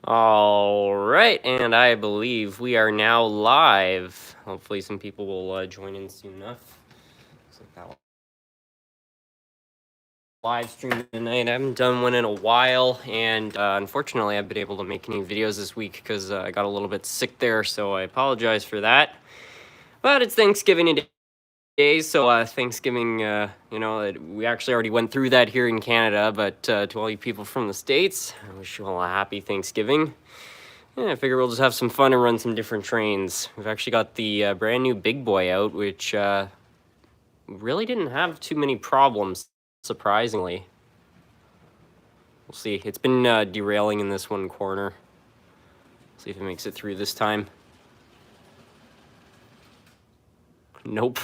All right, and I believe we are now live. Hopefully some people will join in soon enough. Looks like that live stream tonight. I haven't done one in a while, and unfortunately I've been able to make any videos this week because I got a little bit sick there, so I apologize for that. But it's Thanksgiving today, so Thanksgiving, we actually already went through that here in Canada, but to all you people from the States, I wish you all a happy Thanksgiving. Yeah, I figure we'll just have some fun and run some different trains. We've actually got the brand new Big Boy out, which really didn't have too many problems, surprisingly. We'll see. It's been derailing in this one corner. See if it makes it through this time. Nope.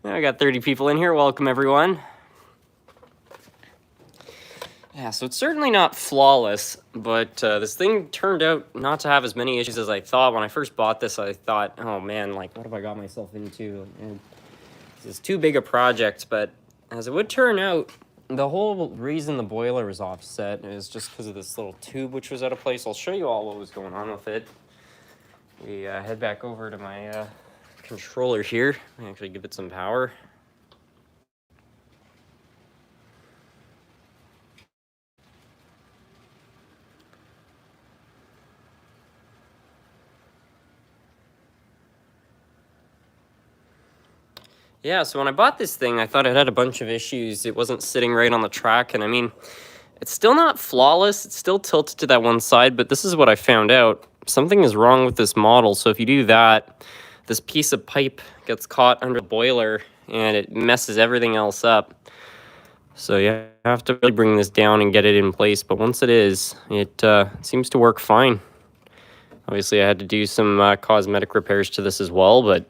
I got 30 people in here. Welcome, everyone. Yeah, so it's certainly not flawless, but this thing turned out not to have as many issues as I thought. When I first bought this, I thought, oh man, like, what have I got myself into? And it's too big a project, but as it would turn out, the whole reason the boiler was offset is just because of this little tube which was out of place. I'll show you all what was going on with it. We head back over to my controller here. I actually give it some power. Yeah, so when I bought this thing, I thought it had a bunch of issues. It wasn't sitting right on the track, and I mean, it's still not flawless. It's still tilted to that one side, but this is what I found out. Something is wrong with this model, so if you do that, this piece of pipe gets caught under the boiler, and it messes everything else up. So you have to really bring this down and get it in place, but once it is, it seems to work fine. Obviously, I had to do some cosmetic repairs to this as well, but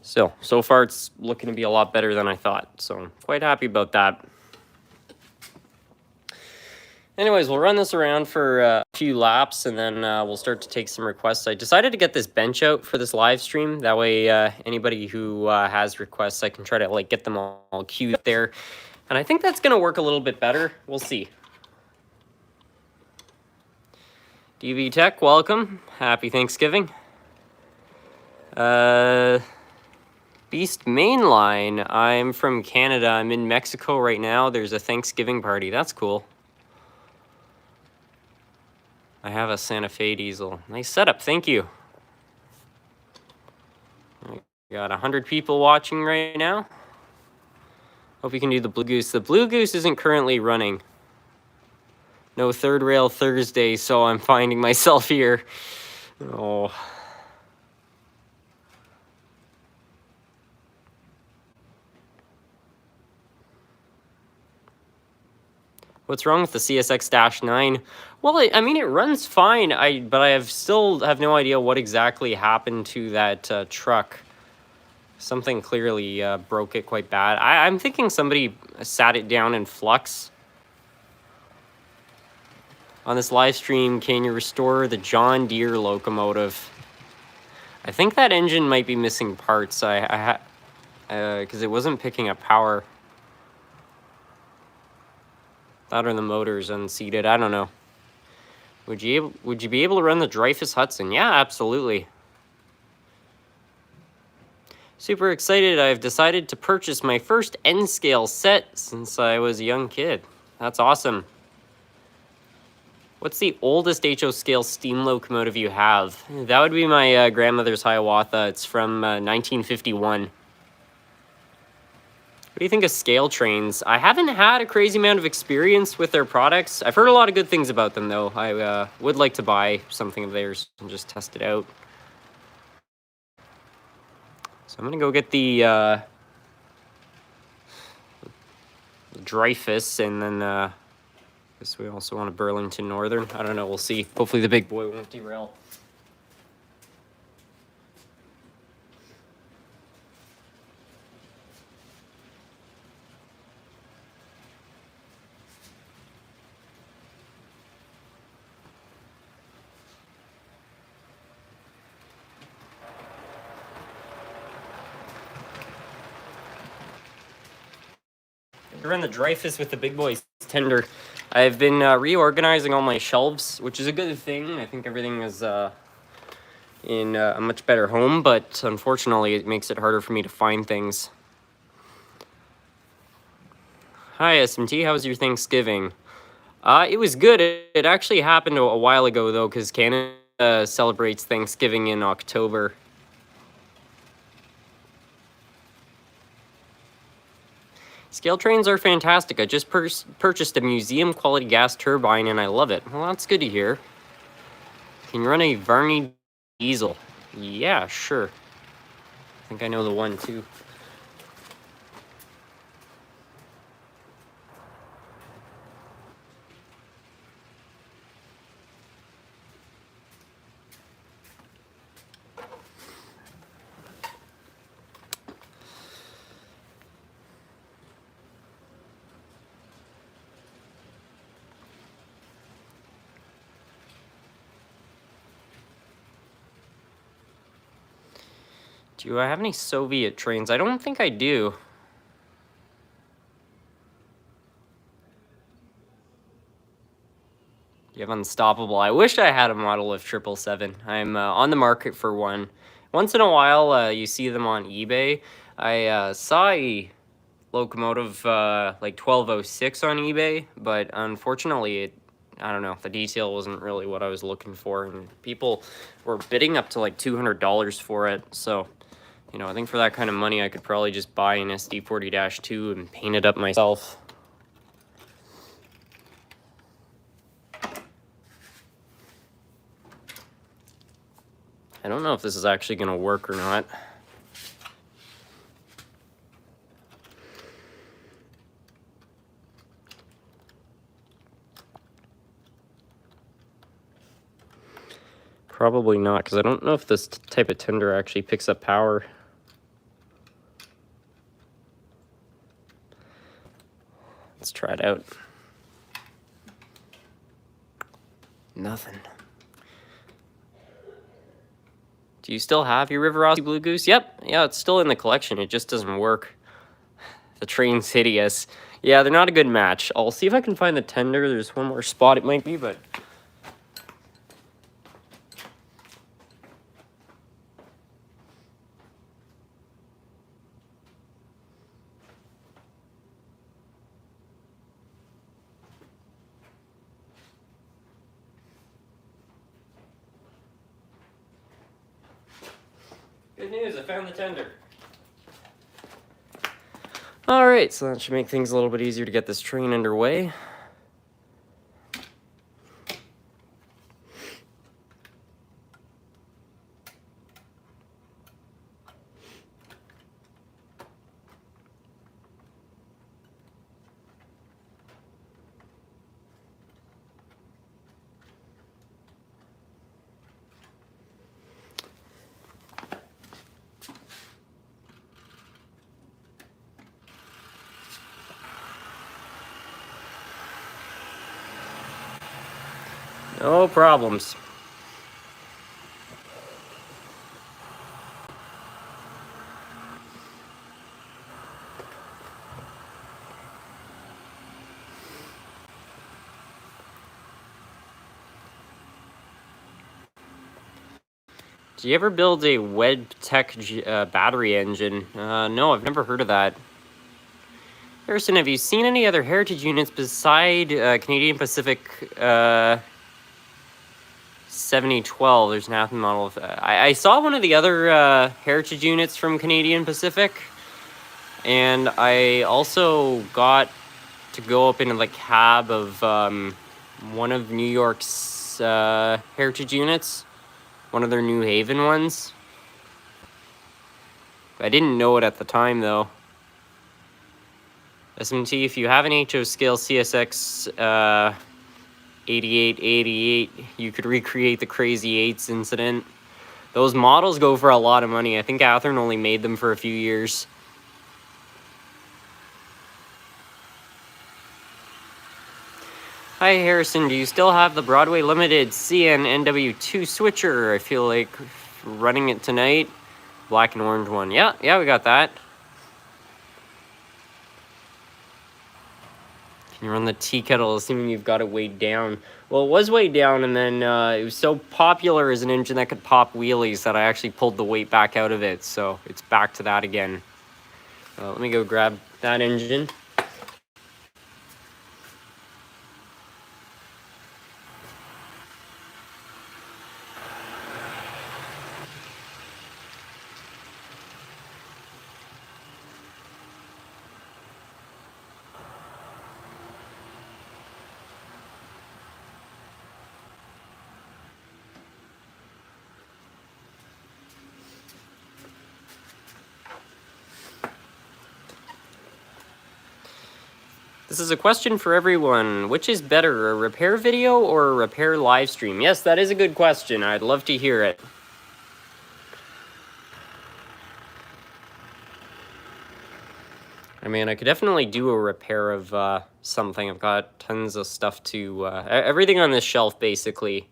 still, so far it's looking to be a lot better than I thought, so I'm quite happy about that. Anyways, we'll run this around for a few laps, and then we'll start to take some requests. I decided to get this bench out for this live stream. That way, anybody who has requests, I can try to get them all queued up there. And I think that's going to work a little bit better. We'll see. DV Tech, welcome. Happy Thanksgiving. Beast Mainline, I'm from Canada. I'm in Mexico right now. There's a Thanksgiving party. That's cool. I have a Santa Fe diesel. Nice setup, thank you. I got 100 people watching right now. Hope you can do the Blue Goose. The Blue Goose isn't currently running. No third rail Thursday, so I'm finding myself here. Oh. What's wrong with the CSX-9? Well, I mean, it runs fine, but I still have no idea what exactly happened to that truck. Something clearly broke it quite bad. I'm thinking somebody sat it down in flux. On this live stream, can you restore the John Deere locomotive? I think that engine might be missing parts. Because it wasn't picking up power. That or the motor's unseated. I don't know. Would you be able to run the Dreyfus Hudson? Yeah, absolutely. Super excited. I've decided to purchase my first N-scale set since I was a young kid. That's awesome. What's the oldest HO scale steam locomotive you have? That would be my grandmother's Hiawatha. It's from 1951. What do you think of scale trains? I haven't had a crazy amount of experience with their products. I've heard a lot of good things about them, though. I would like to buy something of theirs and just test it out. So I'm going to go get the Dreyfus, and then I guess we also want a Burlington Northern. I don't know. We'll see. Hopefully the big boy won't derail. Run the Dreyfus with the big boys. tender. I've been reorganizing all my shelves, which is a good thing. I think everything is in a much better home, but unfortunately it makes it harder for me to find things. Hi SMT, how was your Thanksgiving? It was good. It actually happened a while ago though, because Canada celebrates Thanksgiving in October. Scale trains are fantastic. I just purchased a museum quality gas turbine and I love it. Well, that's good to hear. Can you run a Varney diesel? Yeah, sure. I think I know the one too. Do I have any Soviet trains? I don't think I do. You have Unstoppable. I wish I had a model of 777. I'm on the market for one. Once in a while, you see them on eBay. I saw a Locomotive like 1206 on eBay, but unfortunately, I don't know, the detail wasn't really what I was looking for, and people were bidding up to like $200 for it. So, you know, I think for that kind of money, I could probably just buy an SD40-2 and paint it up myself. I don't know if this is actually going to work or not. Probably not, because I don't know if this type of tender actually picks up power. Let's try it out. Nothing. Do you still have your River Rossi Blue Goose? Yep. Yeah, it's still in the collection. It just doesn't work. The train's hideous. Yeah, they're not a good match. I'll see if I can find the tender. There's one more spot it might be, but... Good news, I found the tender. Alright, so that should make things a little bit easier to get this train underway. No problems. Do you ever build a WebTech battery engine? No, I've never heard of that. Harrison, have you seen any other heritage units beside Canadian Pacific 7012? There's an Athens model of I saw one of the other heritage units from Canadian Pacific, and I also got to go up into the cab of one of New York's heritage units, one of their New Haven ones. I didn't know it at the time though. SMT, if you have an HO scale CSX 8888, you could recreate the Crazy 8s incident. Those models go for a lot of money. I think Athearn only made them for a few years. Hi Harrison, do you still have the Broadway Limited CN-NW2 switcher? I feel like running it tonight. Black and orange one. Yeah, we got that. You run the tea kettle, assuming you've got it weighed down. Well, it was weighed down, and then it was so popular as an engine that could pop wheelies that I actually pulled the weight back out of it, so it's back to that again. Let me go grab that engine. This is a question for everyone. Which is better, a repair video or a repair live stream? Yes, that is a good question. I'd love to hear it. I mean, I could definitely do a repair of something. I've got tons of stuff to... everything on this shelf, basically,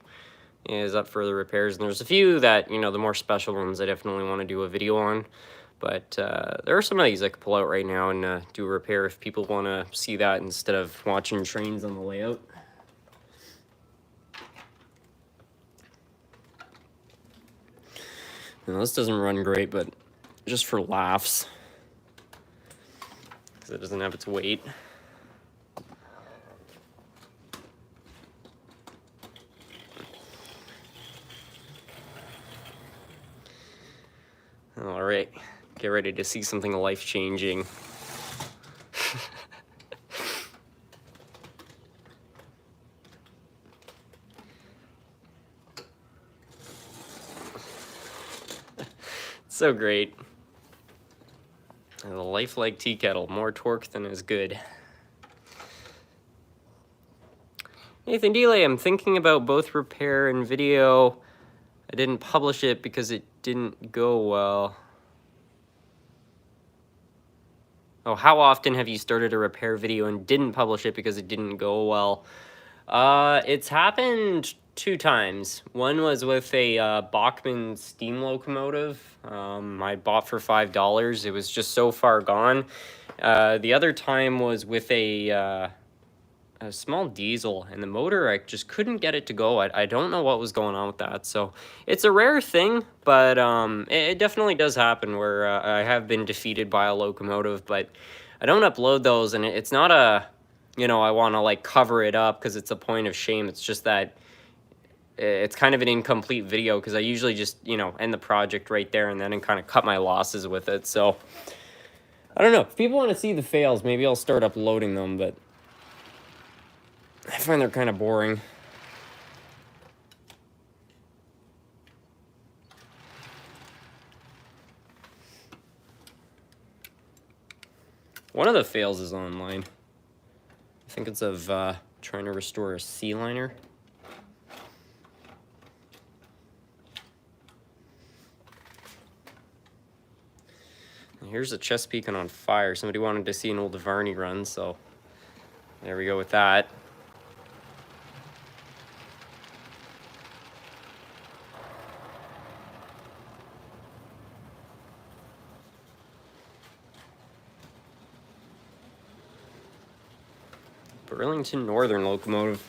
is up for the repairs. And there's a few that, you know, the more special ones I definitely want to do a video on. But there are some of these I could pull out right now and do a repair if people want to see that instead of watching trains on the layout. Now, this doesn't run great, but just for laughs, because it doesn't have its weight. All right. Get ready to see something life-changing. So great. And a lifelike tea kettle, more torque than is good. Nathan Delay, I'm thinking about both repair and video. I didn't publish it because it didn't go well. Oh, how often have you started a repair video and didn't publish it because it didn't go well? It's happened 2 times. One was with a Bachmann steam locomotive I bought for $5. It was just so far gone. The other time was with a small diesel, and the motor, I just couldn't get it to go. I don't know what was going on with that. So it's a rare thing, but it definitely does happen where I have been defeated by a locomotive, but I don't upload those, and it's not a, you know, I want to like cover it up because it's a point of shame. It's just that it's kind of an incomplete video because I usually just, you know, end the project right there and then and kind of cut my losses with it. So I don't know. If people want to see the fails, maybe I'll start uploading them, but I find they're kind of boring. One of the fails is online. I think it's of trying to restore a sea liner. And here's a Chesapeake on fire. Somebody wanted to see an old Varney run, so there we go with that. Burlington Northern locomotive.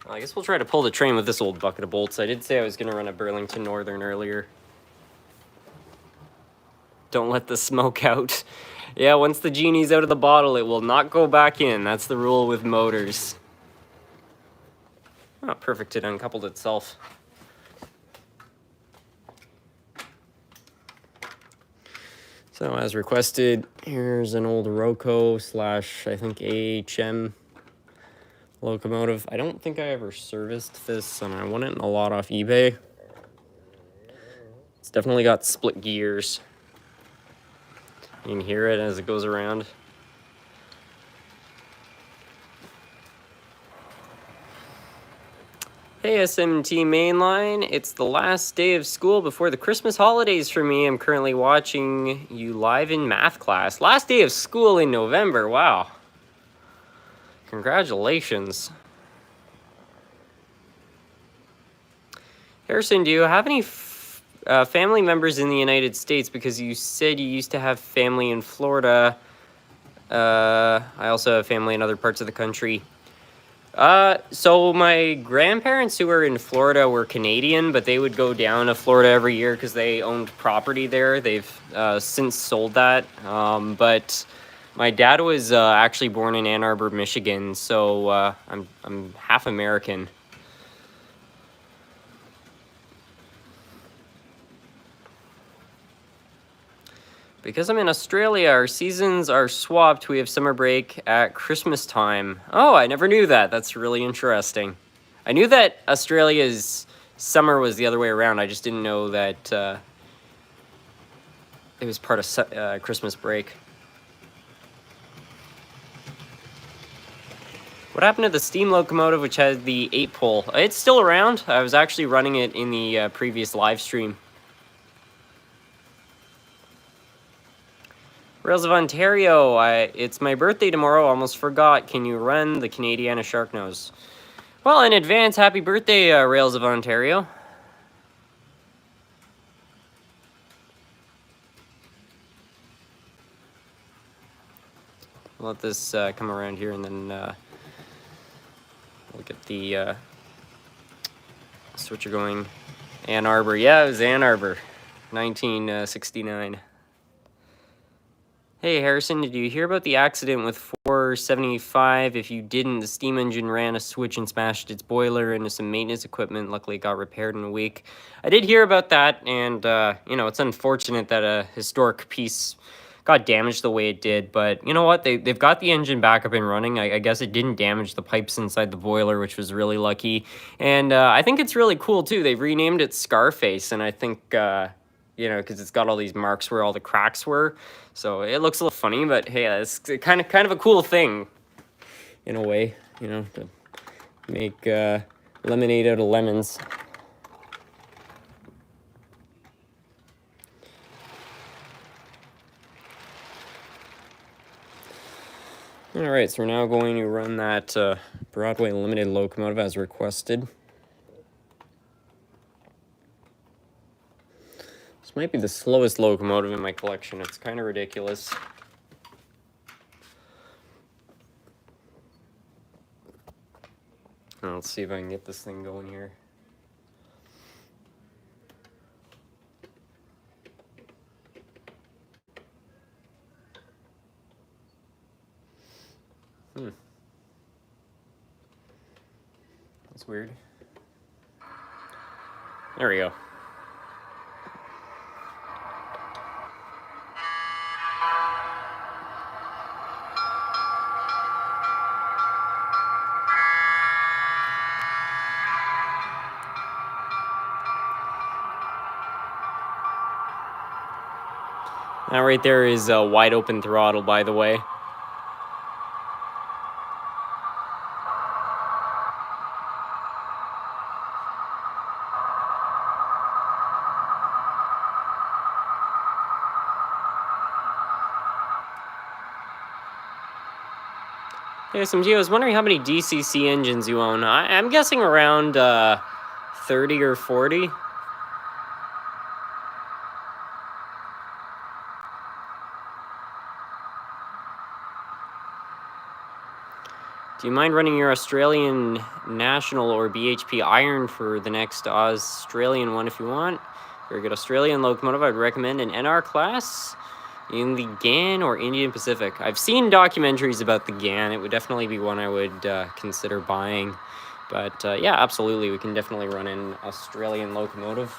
Well, I guess we'll try to pull the train with this old bucket of bolts. I did say I was going to run a Burlington Northern earlier. Don't let the smoke out. Yeah, once the genie's out of the bottle, it will not go back in. That's the rule with motors. Oh, perfect, it uncoupled itself. So as requested, here's an old Roco / I think AHM locomotive. I don't think I ever serviced this, and I won it in a lot off eBay. It's definitely got split gears. You can hear it as it goes around. Hey SMT Mainline, it's the last day of school before the Christmas holidays for me. I'm currently watching you live in math class. Last day of school in November, wow. Congratulations. Harrison, do you have any family members in the United States? Because you said you used to have family in Florida. I also have family in other parts of the country. So my grandparents who were in Florida were Canadian, but they would go down to Florida every year because they owned property there. They've since sold that. But my dad was actually born in Ann Arbor, Michigan, so I'm half American. Because I'm in Australia, our seasons are swapped. We have summer break at Christmas time. Oh, I never knew that. That's really interesting. I knew that Australia's summer was the other way around. I just didn't know that it was part of Christmas break. What happened to the steam locomotive which had the 8-pole? It's still around. I was actually running it in the previous live stream. Rails of Ontario, it's my birthday tomorrow, almost forgot. Can you run the Canadiana Sharknose? Well, in advance, happy birthday, Rails of Ontario. I'll let this come around here and then we'll get the switcher going. Ann Arbor, yeah, it was Ann Arbor, 1969. Hey Harrison, did you hear about the accident with 475? If you didn't, the steam engine ran a switch and smashed its boiler into some maintenance equipment. Luckily it got repaired in a week. I did hear about that, and you know, it's unfortunate that a historic piece got damaged the way it did, but you know what, they've got the engine back up and running. I guess it didn't damage the pipes inside the boiler, which was really lucky. And I think it's really cool too. They've renamed it Scarface, and I think you know, because it's got all these marks where all the cracks were. So it looks a little funny, but hey, it's kind of a cool thing, in a way, you know, to make lemonade out of lemons. All right, so we're now going to run that Broadway Limited locomotive as requested. This might be the slowest locomotive in my collection. It's kind of ridiculous. Let's see if I can get this thing going here. That's weird. There we go. That right there is a wide open throttle, by the way. Hey, SMG, I was wondering how many DCC engines you own. I'm guessing around 30 or 40. Do you mind running your Australian National or BHP Iron for the next Australian one if you want? Very good Australian locomotive. I'd recommend an NR class in the GAN or Indian Pacific. I've seen documentaries about the GAN. It would definitely be one I would consider buying. But yeah, absolutely, we can definitely run an Australian locomotive.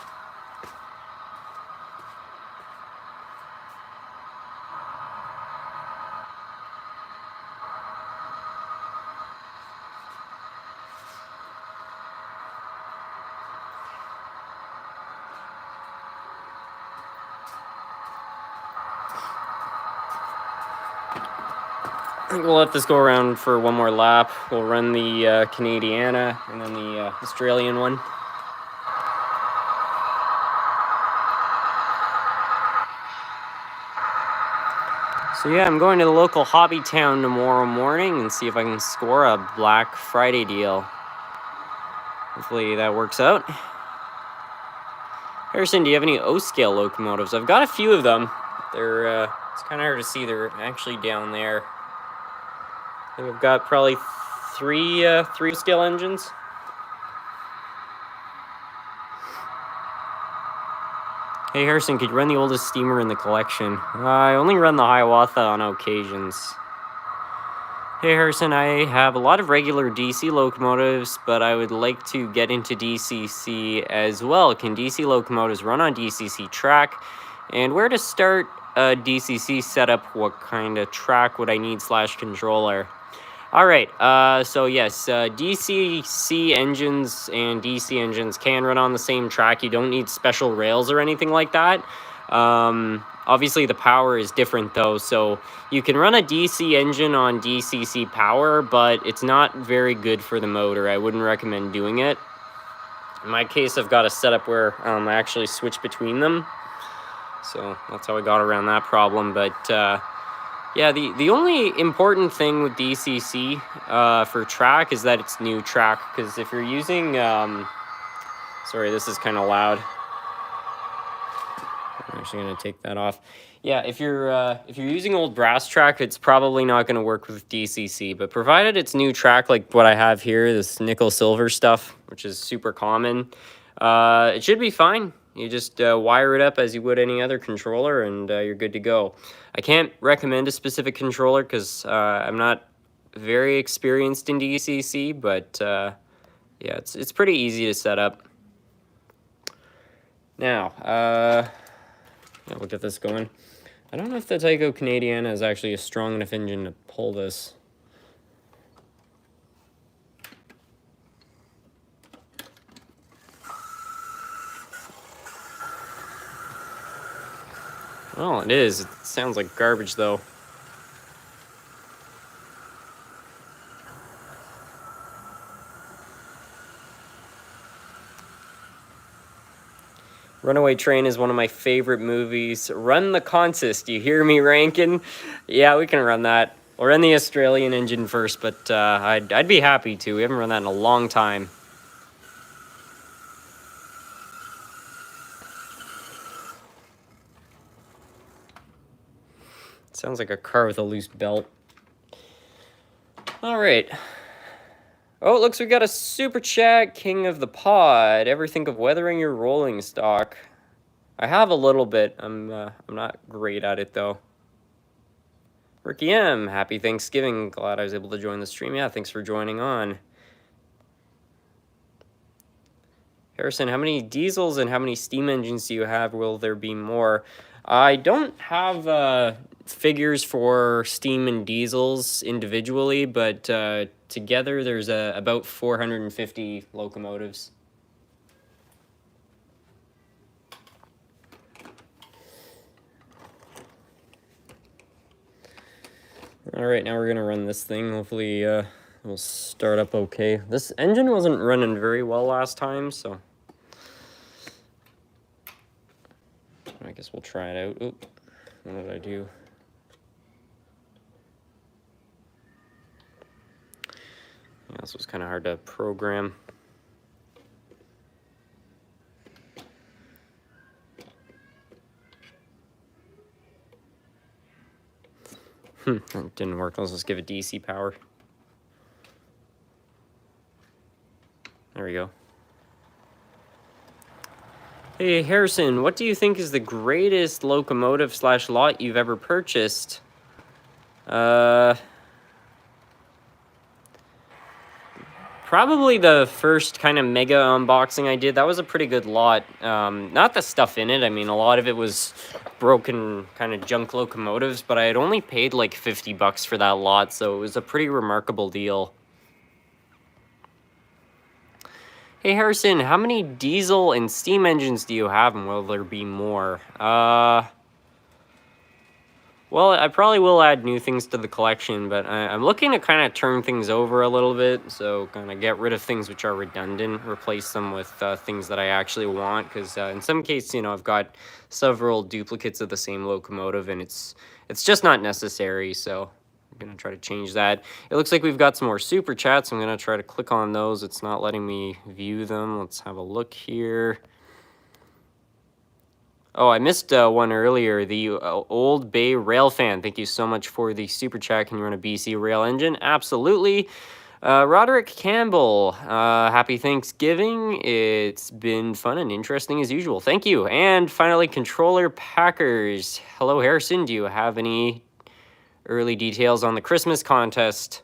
I think we'll let this go around for one more lap. We'll run the Canadiana and then the Australian one. So yeah, I'm going to the local hobby town tomorrow morning and see if I can score a Black Friday deal. Hopefully that works out. Harrison, do you have any O-scale locomotives? I've got a few of them. They're, it's kind of hard to see. They're actually down there. I think I've got probably three O-scale engines. Hey Harrison, could you run the oldest steamer in the collection? I only run the Hiawatha on occasions. Hey Harrison, I have a lot of regular DC locomotives, but I would like to get into DCC as well. Can DC locomotives run on DCC track? And where to start a DCC setup? What kind of track would I need / controller? Alright, so yes, DCC engines and DC engines can run on the same track. You don't need special rails or anything like that. Obviously, the power is different, though, so you can run a DC engine on DCC power, but it's not very good for the motor. I wouldn't recommend doing it. In my case, I've got a setup where I actually switch between them, so that's how I got around that problem, but... yeah, the only important thing with DCC for track is that it's new track, because if you're using, sorry, this is kind of loud. I'm actually going to take that off. Yeah, if you're using old brass track, it's probably not going to work with DCC, but provided it's new track like what I have here, this nickel silver stuff, which is super common, it should be fine. You just wire it up as you would any other controller, and you're good to go. I can't recommend a specific controller because I'm not very experienced in DCC, but yeah, it's pretty easy to set up. Now, yeah, we'll get this going. I don't know if the Tyco Canadiana is actually a strong enough engine to pull this. Oh, it is. It sounds like garbage, though. Runaway Train is one of my favorite movies. Run the Consist. You hear me, Rankin? Yeah, we can run that. We'll run the Australian engine first, but I'd be happy to. We haven't run that in a long time. Sounds like a car with a loose belt. All right. Oh, it looks we got a super chat, King of the Pod. Ever think of weathering your rolling stock? I have a little bit. I'm not great at it though. Ricky M, happy Thanksgiving. Glad I was able to join the stream. Yeah, thanks for joining on. Harrison, how many diesels and how many steam engines do you have? Will there be more? I don't have figures for steam and diesels individually, but together there's about 450 locomotives. All right, now we're gonna run this thing. Hopefully it'll start up okay. This engine wasn't running very well last time, so I guess we'll try it out. Oop, what did I do? Yeah, this was kind of hard to program. That didn't work. Let's just give it DC power. There we go. Hey, Harrison, what do you think is the greatest locomotive / lot you've ever purchased? Probably the first kind of mega unboxing I did. That was a pretty good lot. Not the stuff in it. I mean, a lot of it was broken kind of junk locomotives, but I had only paid like 50 bucks for that lot, so it was a pretty remarkable deal. Hey, Harrison, how many diesel and steam engines do you have, and will there be more? Well, I probably will add new things to the collection, but I'm looking to kind of turn things over a little bit, so kind of get rid of things which are redundant, replace them with things that I actually want, because in some cases, you know, I've got several duplicates of the same locomotive, and it's just not necessary, so I'm going to try to change that. It looks like we've got some more super chats. I'm going to try to click on those. It's not letting me view them. Let's have a look here. Oh, I missed one earlier. The Old Bay Rail Fan. Thank you so much for the super chat. Can you run a BC rail engine? Absolutely. Roderick Campbell, happy Thanksgiving. It's been fun and interesting as usual. Thank you. And finally, Controller Packers. Hello, Harrison. Do you have any early details on the Christmas contest?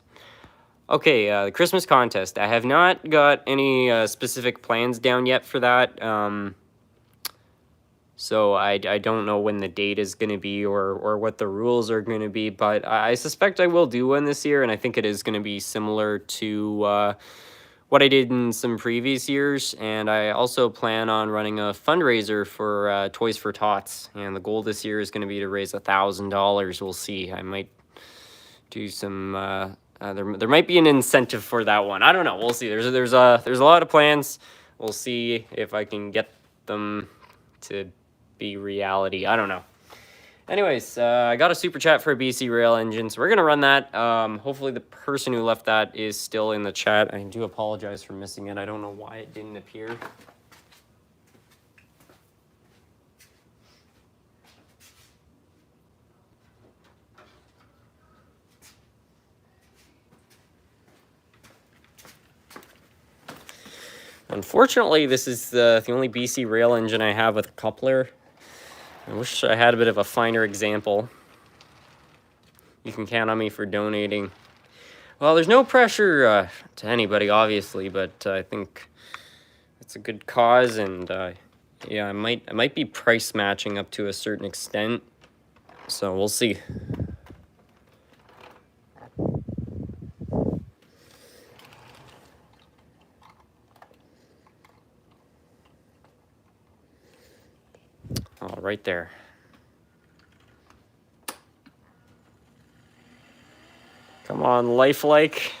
Okay, the Christmas contest. I have not got any specific plans down yet for that. So I don't know when the date is going to be or what the rules are going to be, but I suspect I will do one this year, and I think it is going to be similar to what I did in some previous years. And I also plan on running a fundraiser for Toys for Tots, and the goal this year is going to be to raise $1,000. We'll see. I might do some. There might be an incentive for that one. I don't know. We'll see. There's a lot of plans. We'll see if I can get them to be reality. I don't know. Anyways, I got a super chat for a BC Rail engine, so we're gonna run that. Hopefully the person who left that is still in the chat. I do apologize for missing it. I don't know why it didn't appear. Unfortunately, this is the only BC Rail engine I have with a coupler. I wish I had a bit of a finer example. You can count on me for donating. Well, there's no pressure to anybody, obviously, but I think it's a good cause, and yeah, I might be price matching up to a certain extent. So we'll see. Oh, right there. Come on, lifelike.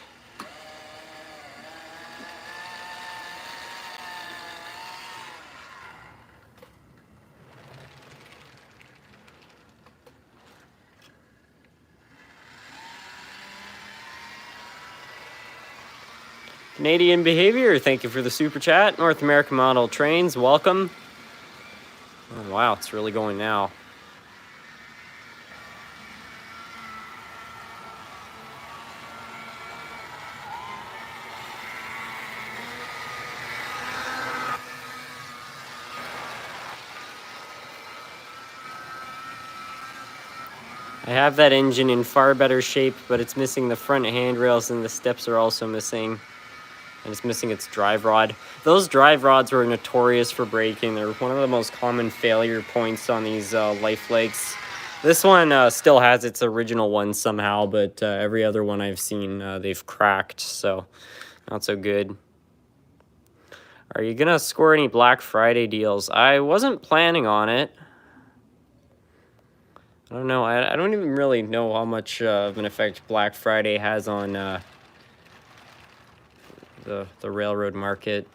Canadian Behavior, thank you for the super chat. North American Model Trains, welcome. Oh, wow, it's really going now. I have that engine in far better shape, but it's missing the front handrails, and the steps are also missing. And it's missing its drive rod. Those drive rods were notorious for breaking. They're one of the most common failure points on these lifelikes. This one still has its original one somehow, but every other one I've seen, they've cracked, so not so good. Are you gonna score any Black Friday deals? I wasn't planning on it. I don't know. I don't even really know how much of an effect Black Friday has on the railroad market.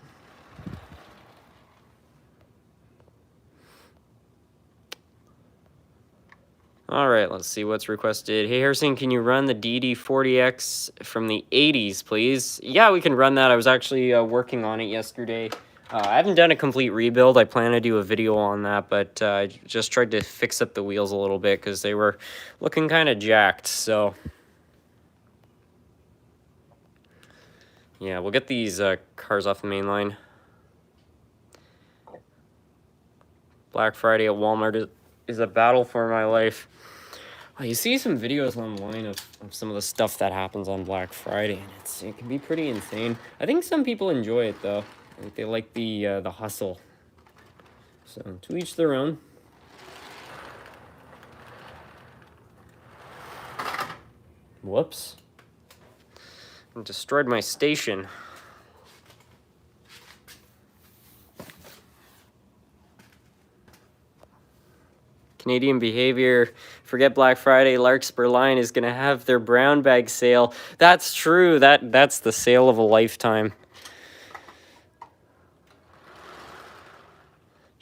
All right, let's see what's requested. Hey, Harrison, can you run the DD40X from the 80s, please? Yeah, we can run that. I was actually working on it yesterday. I haven't done a complete rebuild. I plan to do a video on that, but I just tried to fix up the wheels a little bit because they were looking kind of jacked, so... Yeah, we'll get these cars off the main line. Black Friday at Walmart is a battle for my life. Well, you see some videos online of some of the stuff that happens on Black Friday, and it can be pretty insane. I think some people enjoy it, though. I think they like the hustle. So, to each their own. Whoops. I destroyed my station. Canadian Behavior, forget Black Friday, Larkspur Line is going to have their brown bag sale. That's true. That's the sale of a lifetime.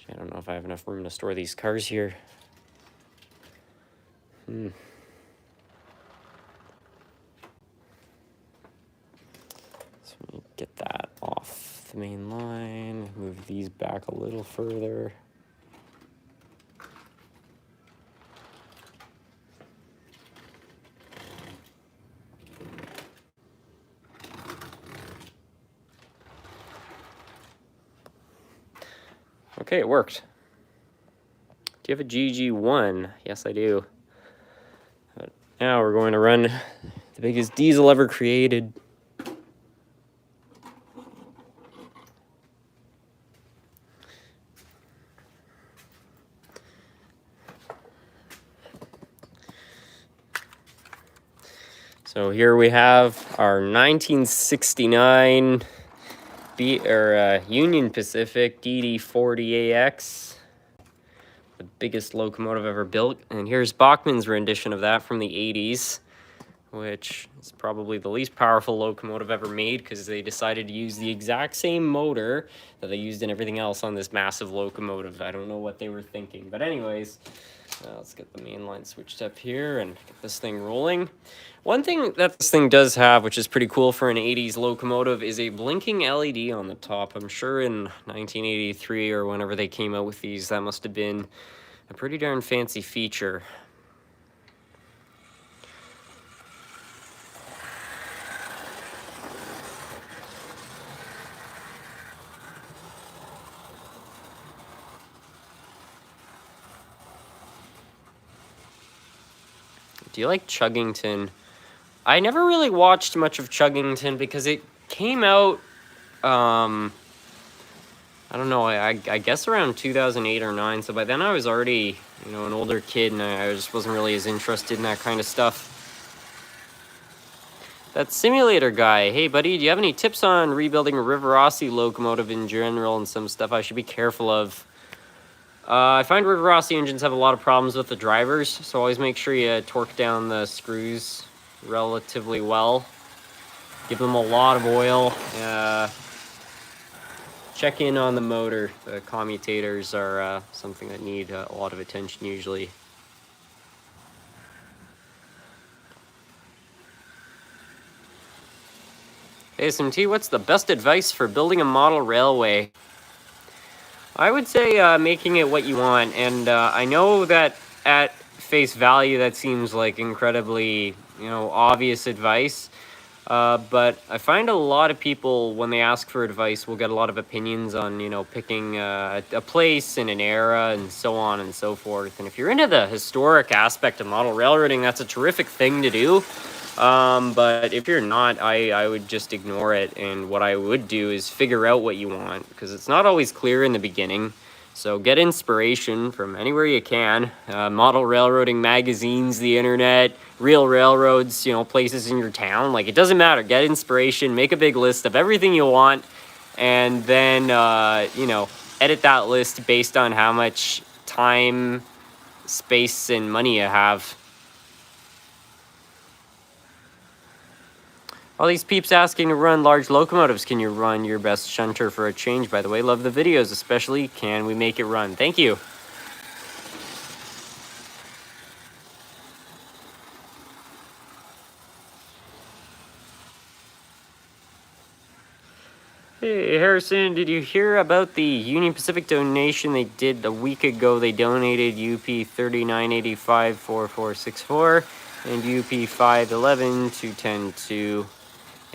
I don't know if I have enough room to store these cars here. So let me get that off the main line, move these back a little further. Okay, it worked. Do you have a GG1? Yes, I do. But now we're going to run the biggest diesel ever created. So here we have our 1969 Union Pacific DD40AX, the biggest locomotive ever built. And here's Bachmann's rendition of that from the 80s, which is probably the least powerful locomotive ever made because they decided to use the exact same motor that they used in everything else on this massive locomotive. I don't know what they were thinking. But anyways, let's get the main line switched up here and get this thing rolling. One thing that this thing does have, which is pretty cool for an 80s locomotive, is a blinking LED on the top. I'm sure in 1983 or whenever they came out with these, that must have been a pretty darn fancy feature. Do you like Chuggington? I never really watched much of Chuggington because it came out, I don't know, I guess around 2008 or 9. So by then I was already, you know, an older kid, and I just wasn't really as interested in that kind of stuff. That simulator guy, hey buddy, do you have any tips on rebuilding a Rivarossi locomotive in general and some stuff I should be careful of? I find Rivarossi engines have a lot of problems with the drivers, so always make sure you torque down the screws relatively well. Give them a lot of oil. Check in on the motor. The commutators are something that need a lot of attention usually. Hey SMT, what's the best advice for building a model railway? I would say making it what you want, and I know that at face value that seems like incredibly, you know, obvious advice, but I find a lot of people, when they ask for advice, will get a lot of opinions on, you know, picking a place and an era and so on and so forth. And if you're into the historic aspect of model railroading, that's a terrific thing to do. But if you're not, I would just ignore it. And what I would do is figure out what you want, because it's not always clear in the beginning. So get inspiration from anywhere you can. Model railroading magazines, the internet, real railroads, you know, places in your town. Like, it doesn't matter. Get inspiration, make a big list of everything you want, and then, you know, edit that list based on how much time, space, and money you have. All these peeps asking to run large locomotives. Can you run your best shunter for a change, by the way? Love the videos, especially can we make it run? Thank you. Hey, Harrison, did you hear about the Union Pacific donation they did a week ago? They donated UP 3985 4464 and UP 511 210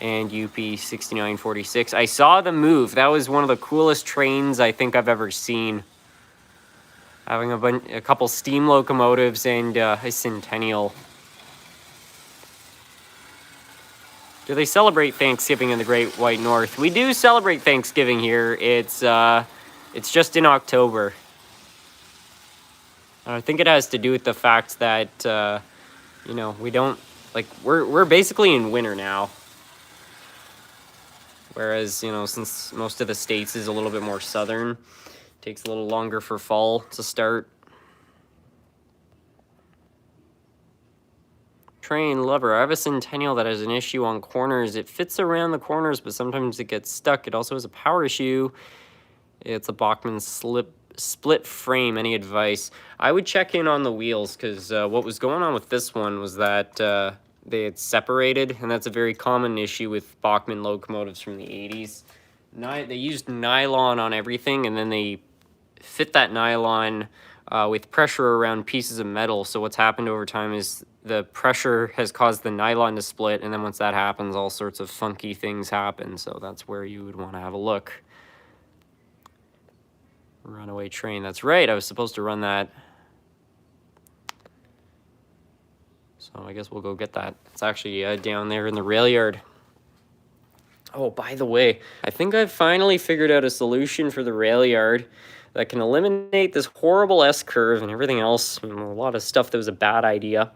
and UP 6946. I saw the move. That was one of the coolest trains I think I've ever seen. Having a couple steam locomotives and a Centennial. Do they celebrate Thanksgiving in the Great White North? We do celebrate Thanksgiving here. It's just in October. I think it has to do with the fact that you know, we don't, like, we're basically in winter now. Whereas, you know, since most of the states is a little bit more southern, it takes a little longer for fall to start. Train lover. I have a Centennial that has an issue on corners. It fits around the corners, but sometimes it gets stuck. It also has a power issue. It's a Bachmann split frame. Any advice? I would check in on the wheels, because what was going on with this one was that they had separated, and that's a very common issue with Bachmann locomotives from the 80s. They used nylon on everything, and then they fit that nylon with pressure around pieces of metal. So what's happened over time is the pressure has caused the nylon to split, and then once that happens, all sorts of funky things happen. So that's where you would want to have a look. Runaway train. That's right. I was supposed to run that. So I guess we'll go get that. It's actually down there in the rail yard. Oh, by the way, I think I've finally figured out a solution for the rail yard that can eliminate this horrible S-curve and everything else. You know, a lot of stuff that was a bad idea.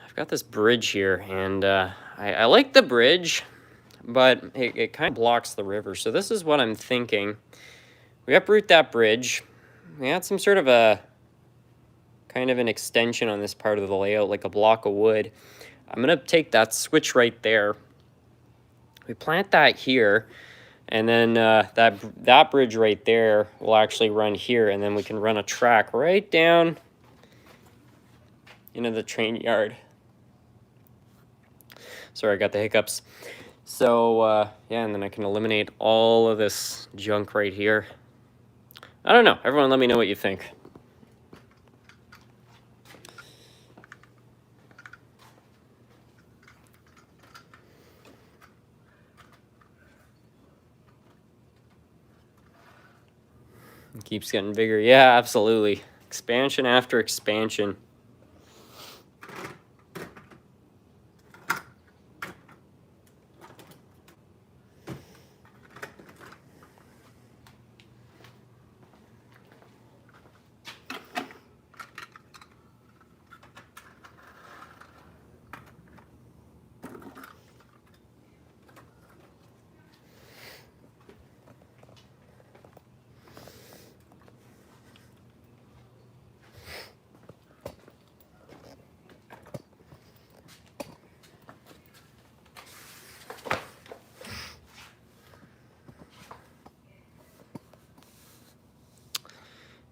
I've got this bridge here, and I like the bridge, but it kind of blocks the river. So this is what I'm thinking. We uproot that bridge. We add some sort of a kind of an extension on this part of the layout, like a block of wood. I'm gonna take that switch right there. We plant that here, and then that bridge right there will actually run here, and then we can run a track right down into the train yard. Sorry, I got the hiccups. So yeah, and then I can eliminate all of this junk right here. I don't know. Everyone let me know what you think. It keeps getting bigger. Yeah, absolutely. Expansion after expansion.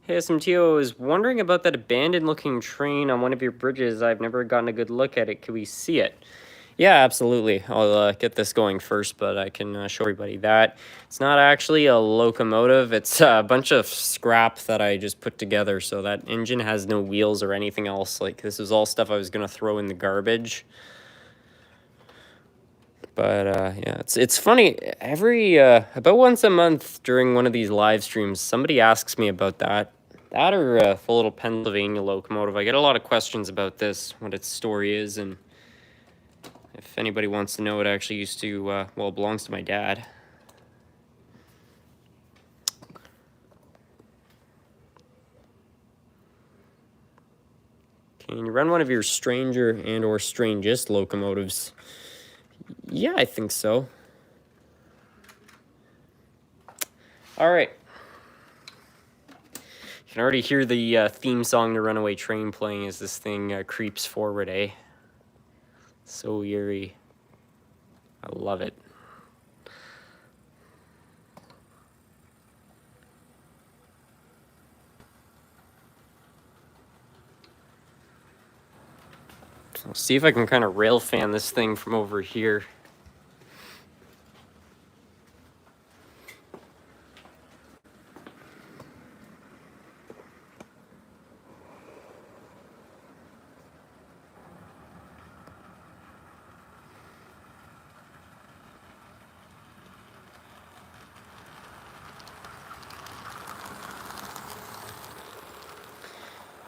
Hey, SMTO, I was wondering about that abandoned looking train on one of your bridges. I've never gotten a good look at it. Can we see it? Yeah, absolutely. I'll get this going first, but I can show everybody that. It's not actually a locomotive. It's a bunch of scrap that I just put together. So that engine has no wheels or anything else. Like, this is all stuff I was going to throw in the garbage. But yeah, it's funny. Every about once a month during one of these live streams, somebody asks me about that. That or the little Pennsylvania locomotive. I get a lot of questions about this, what its story is, and if anybody wants to know, it actually used to, well, it belongs to my dad. Can you run one of your stranger and or strangest locomotives? Yeah, I think so. All right. You can already hear the theme song to Runaway Train playing as this thing creeps forward, eh? So eerie. I love it. I'll see if I can kind of rail fan this thing from over here.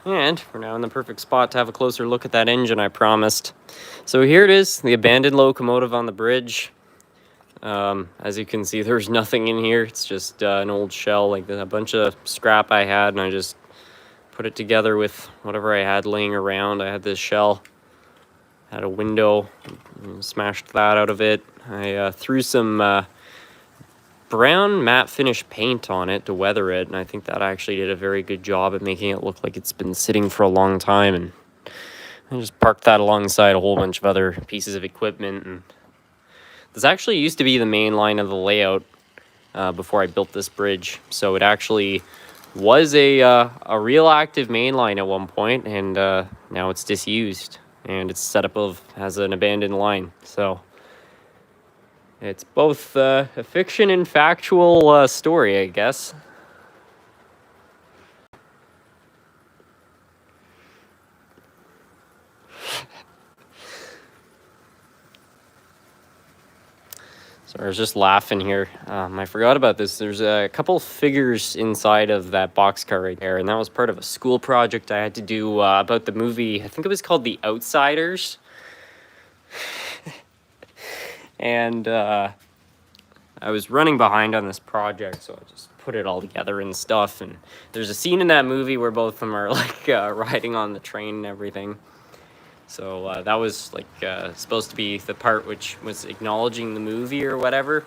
And we're now in the perfect spot to have a closer look at that engine I promised. So here it is, the abandoned locomotive on the bridge. As you can see, there's nothing in here. It's just an old shell, like a bunch of scrap I had, and I just put it together with whatever I had laying around. I had this shell, had a window, smashed that out of it. I threw some brown matte finish paint on it to weather it, and I think that actually did a very good job at making it look like it's been sitting for a long time. And I just parked that alongside a whole bunch of other pieces of equipment. And this actually used to be the main line of the layout before I built this bridge, so it actually was a real active main line at one point, and now it's disused and it's set up as an abandoned line. So it's both a fiction and factual story, I guess. So I was just laughing here. I forgot about this. There's a couple figures inside of that boxcar right there, and that was part of a school project I had to do about the movie. I think it was called The Outsiders. And I was running behind on this project, so I just put it all together and stuff. And there's a scene in that movie where both of them are like riding on the train and everything. So that was like supposed to be the part which was acknowledging the movie or whatever.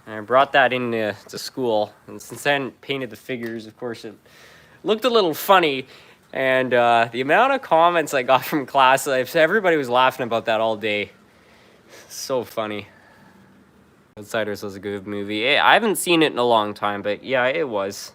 And I brought that into school, and since I hadn't painted the figures, of course, it looked a little funny. And the amount of comments I got from class, everybody was laughing about that all day. So funny. Outsiders was a good movie. I haven't seen it in a long time, but yeah, it was.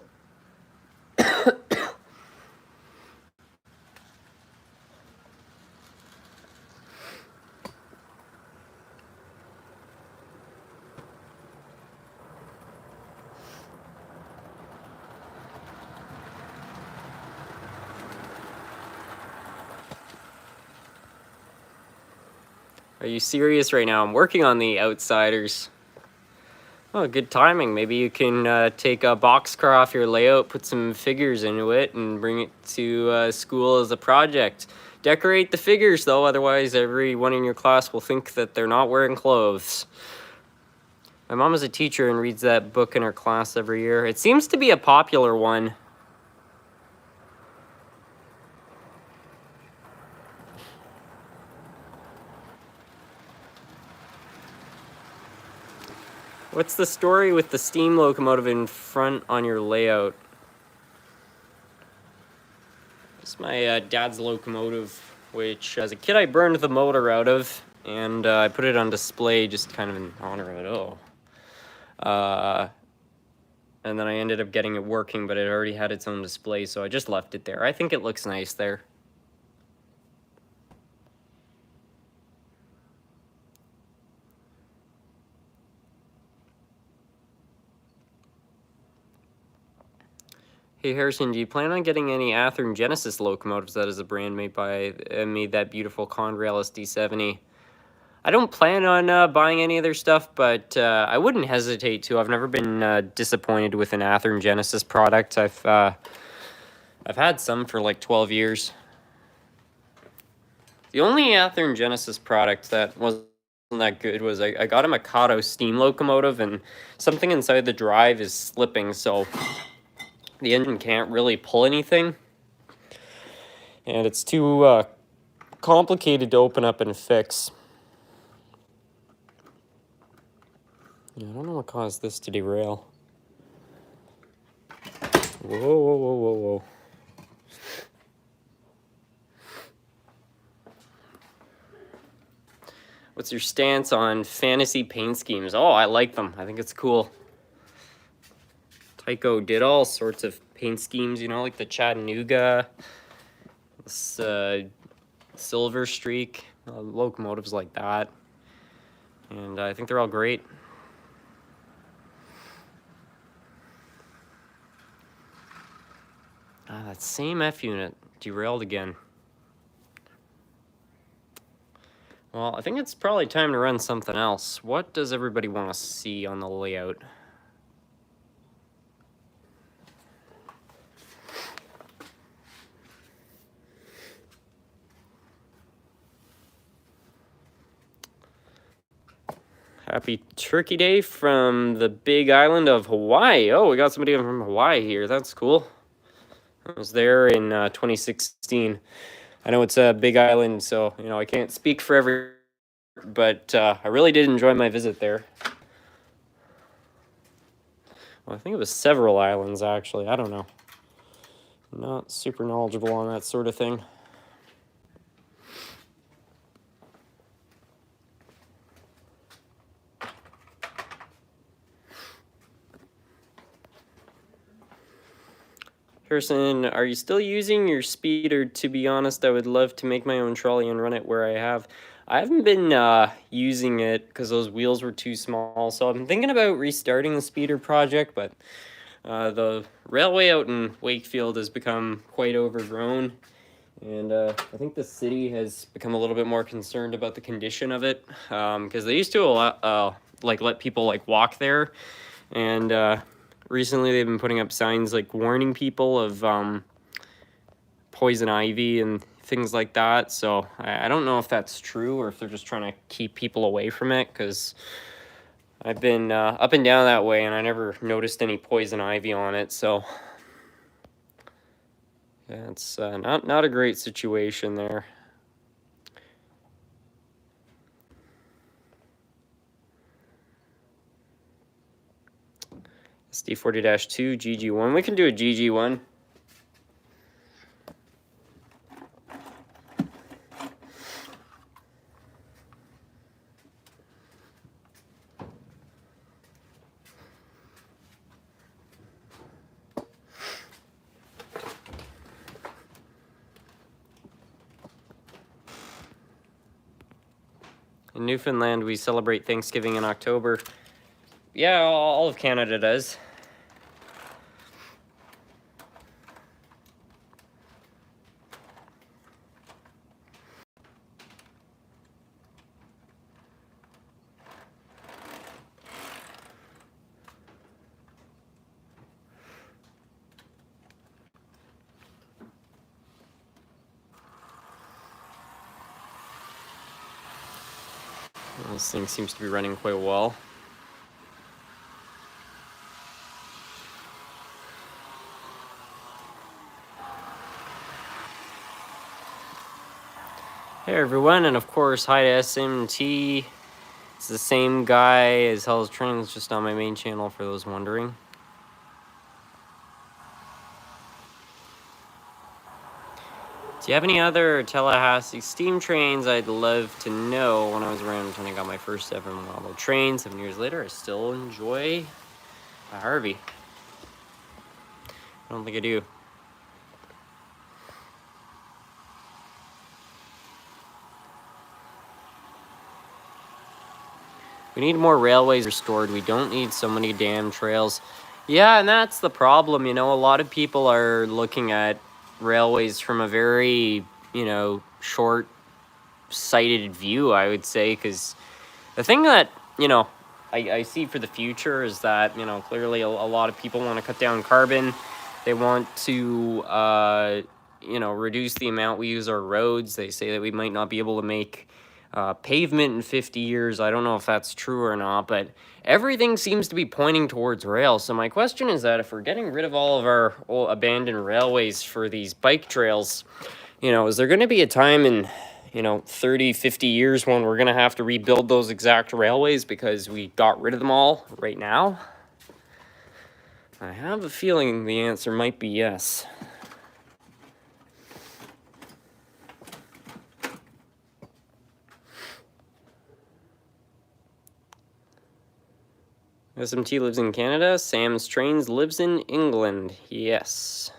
Are you serious right now? I'm working on The Outsiders. Oh, good timing. Maybe you can take a boxcar off your layout, put some figures into it, and bring it to school as a project. Decorate the figures, though, otherwise everyone in your class will think that they're not wearing clothes. My mom is a teacher and reads that book in her class every year. It seems to be a popular one. What's the story with the steam locomotive in front on your layout? It's my dad's locomotive, which as a kid I burned the motor out of, and I put it on display just kind of in honor of it. And then I ended up getting it working, but it already had its own display, so I just left it there. I think it looks nice there. Hey Harrison, do you plan on getting any Athearn Genesis locomotives? That is a brand made by made that beautiful Conrail SD70. I don't plan on buying any of their stuff, but I wouldn't hesitate to. I've never been disappointed with an Athearn Genesis product. I've had some for like 12 years. The only Athearn Genesis product that wasn't that good was I got a Mikado steam locomotive, and something inside the drive is slipping, so the engine can't really pull anything, and it's too complicated to open up and fix. Yeah, I don't know what caused this to derail. Whoa, whoa, whoa, whoa, whoa. What's your stance on fantasy paint schemes? Oh, I like them. I think it's cool. Tyco did all sorts of paint schemes, you know, like the Chattanooga, this Silver Streak, locomotives like that. And I think they're all great. That same F unit derailed again. Well, I think it's probably time to run something else. What does everybody want to see on the layout? Happy Turkey Day from the big island of Hawaii. Oh, we got somebody from Hawaii here. That's cool. I was there in 2016. I know it's a big island, so, you know, I can't speak for every, but I really did enjoy my visit there. Well, I think it was several islands, actually. I don't know. I'm not super knowledgeable on that sort of thing. Harrison, are you still using your speeder? To be honest, I would love to make my own trolley and run it where I have. I haven't been using it because those wheels were too small, so I'm thinking about restarting the speeder project, but the railway out in Wakefield has become quite overgrown, and I think the city has become a little bit more concerned about the condition of it, because they used to like let people like walk there. And recently they've been putting up signs like warning people of poison ivy and things like that. So I don't know if that's true or if they're just trying to keep people away from it, because I've been up and down that way and I never noticed any poison ivy on it. So yeah, it's not a great situation there. SD40-2 GG1. We can do a GG1. In Newfoundland, we celebrate Thanksgiving in October. Yeah, all of Canada does. This thing seems to be running quite well. Hey everyone, and of course, hi to SMT. It's the same guy as Hell's Trains, just on my main channel for those wondering. Do you have any other Tallahassee steam trains? I'd love to know. When I was around when I got my first ever model train 7 years later, I still enjoy a Harvey. I don't think I do. We need more railways restored. We don't need so many damn trails. Yeah, and that's the problem. You know, a lot of people are looking at railways from a very, you know, short-sighted view, I would say, because the thing that, you know, I see for the future is that, you know, clearly a lot of people want to cut down carbon. They want to, you know, reduce the amount we use our roads. They say that we might not be able to make pavement in 50 years. I don't know if that's true or not, but everything seems to be pointing towards rail. So my question is that if we're getting rid of all of our old abandoned railways for these bike trails, you know, is there going to be a time in, you know, 30, 50 years when we're going to have to rebuild those exact railways because we got rid of them all right now? I have a feeling the answer might be yes. SMT lives in Canada. Sam's Trains lives in England. Yes.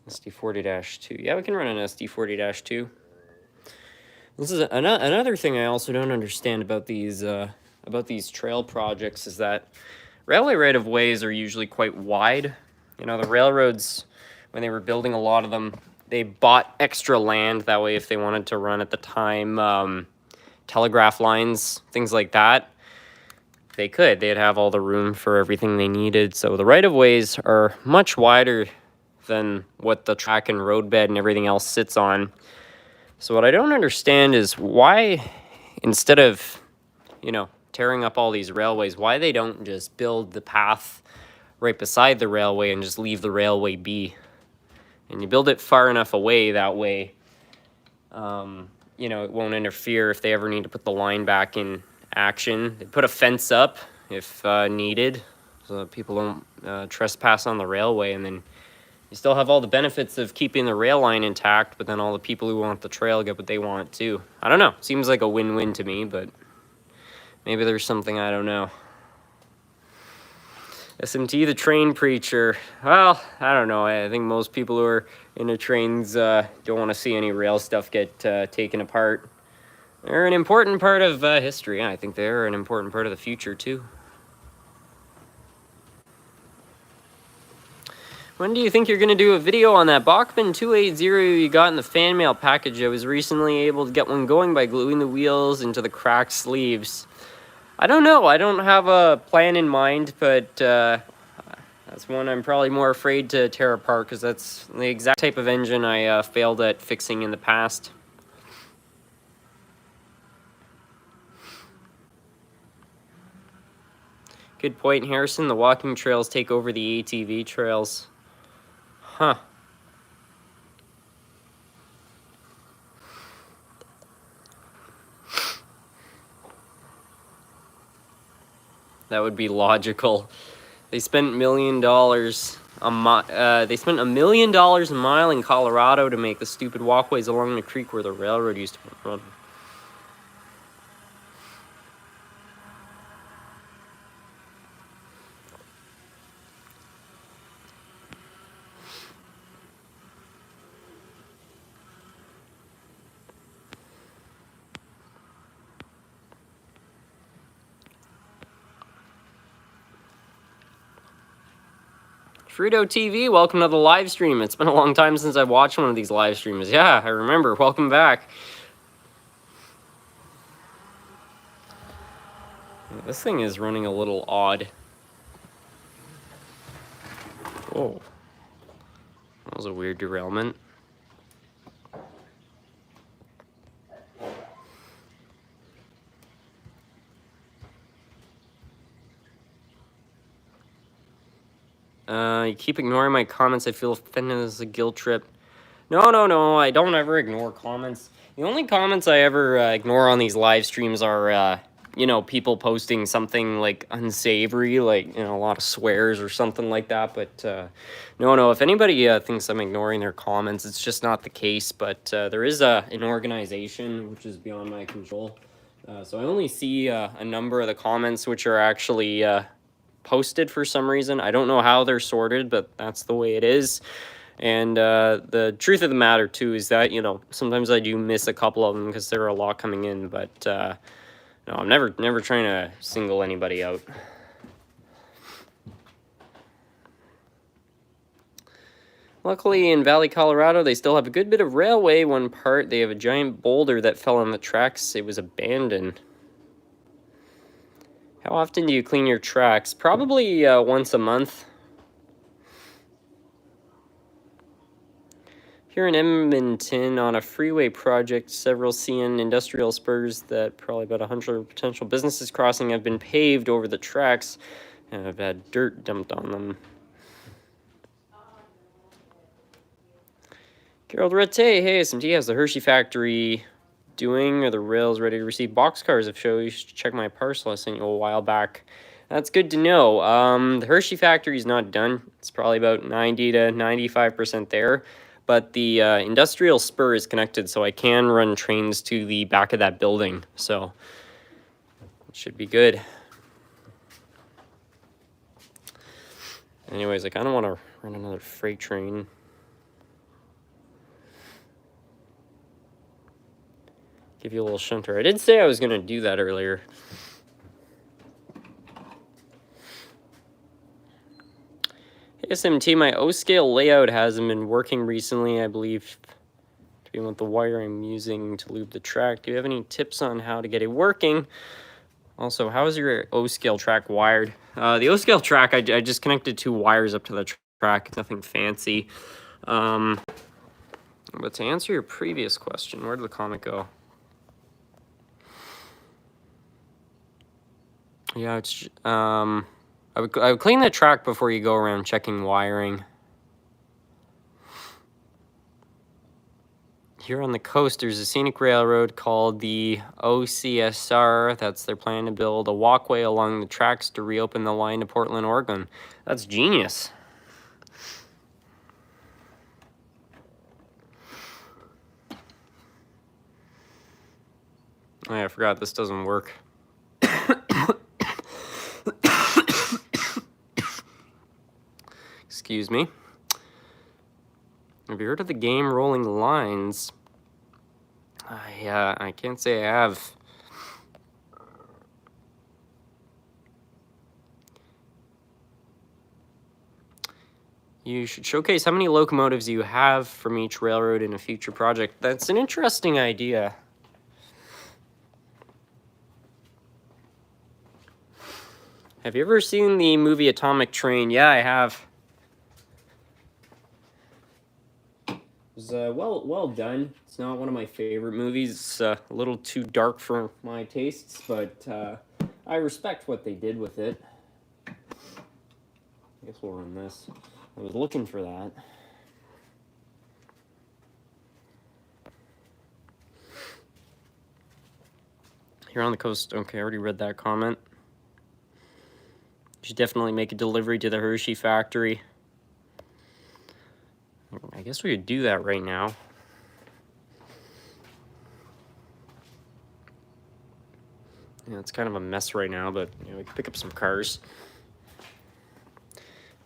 SD40-2. Yeah, we can run an SD40-2. This is another thing I also don't understand about these trail projects is that railway right-of-ways are usually quite wide. You know, the railroads, when they were building a lot of them, they bought extra land. That way, if they wanted to run at the time telegraph lines, things like that, they could. They'd have all the room for everything they needed. So the right-of-ways are much wider than what the track and roadbed and everything else sits on. So what I don't understand is why, instead of, you know, tearing up all these railways, why they don't just build the path right beside the railway and just leave the railway be. And you build it far enough away, that way, you know, it won't interfere if they ever need to put the line back in action. They put a fence up if needed, so that people don't trespass on the railway, and then you still have all the benefits of keeping the rail line intact, but then all the people who want the trail get what they want too. I don't know. Seems like a win-win to me, but maybe there's something I don't know. SMT, the train preacher. Well, I don't know. I think most people who are into trains don't want to see any rail stuff get taken apart. They're an important part of history. I think they're an important part of the future too. When do you think you're going to do a video on that Bachmann 280 you got in the fan mail package? I was recently able to get one going by gluing the wheels into the cracked sleeves. I don't know. I don't have a plan in mind, but that's one I'm probably more afraid to tear apart because that's the exact type of engine I failed at fixing in the past. Good point, Harrison. The walking trails take over the ATV trails. Huh. That would be logical. They spent $1 million they spent $1 million a mile in Colorado to make the stupid walkways along the creek where the railroad used to run. Frito TV, welcome to the live stream. It's been a long time since I've watched one of these live streams. Yeah, I remember. Welcome back. This thing is running a little odd. Whoa. That was a weird derailment. You keep ignoring my comments. I feel offended as a guilt trip. No, I don't ever ignore comments. The only comments I ever ignore on these live streams are, you know, people posting something, like, unsavory, like, you know, a lot of swears or something like that. But, no, if anybody thinks I'm ignoring their comments, it's just not the case. But there is an organization which is beyond my control. So I only see a number of the comments which are actually posted for some reason. I don't know how they're sorted, but that's the way it is. And the truth of the matter, too, is that, you know, sometimes I do miss a couple of them because there are a lot coming in. But, no, I'm never trying to single anybody out. Luckily, in Valley, Colorado, they still have a good bit of railway. One part, they have a giant boulder that fell on the tracks. It was abandoned. How often do you clean your tracks? Probably once a month. Here in Edmonton, on a freeway project, several CN industrial spurs that probably about 100 potential businesses crossing have been paved over the tracks and have had dirt dumped on them. Gerald Rete, hey, SMT, how's the Hershey factory doing? Are the rails ready to receive boxcars? If so, you should check my parcel I sent you a while back. That's good to know. The Hershey factory is not done. It's probably about 90 to 95% there. But the industrial spur is connected, so I can run trains to the back of that building. So it should be good. Anyways, I kind of want to run another freight train. Give you a little shunter. I did say I was going to do that earlier. SMT, my O-scale layout hasn't been working recently, I believe, to be with the wire I'm using to lube the track. Do you have any tips on how to get it working? Also, how is your O-scale track wired? The O-scale track, I just connected 2 wires up to the track. Nothing fancy. But to answer your previous question, where did the comment go? Yeah, it's I would clean the track before you go around checking wiring. Here on the coast, there's a scenic railroad called the OCSR. That's their plan to build a walkway along the tracks to reopen the line to Portland, Oregon. That's genius. Oh, yeah, I forgot this doesn't work. Excuse me. Have you heard of the game Rolling Lines? I can't say I have. You should showcase how many locomotives you have from each railroad in a future project. That's an interesting idea. Have you ever seen the movie Atomic Train? Yeah, I have. It was well done. It's not one of my favorite movies. It's a little too dark for my tastes, but I respect what they did with it. I guess we'll run this. I was looking for that. Here on the coast. Okay, I already read that comment. You should definitely make a delivery to the Hershey factory. I guess we could do that right now. Yeah, it's kind of a mess right now, but you know, we can pick up some cars.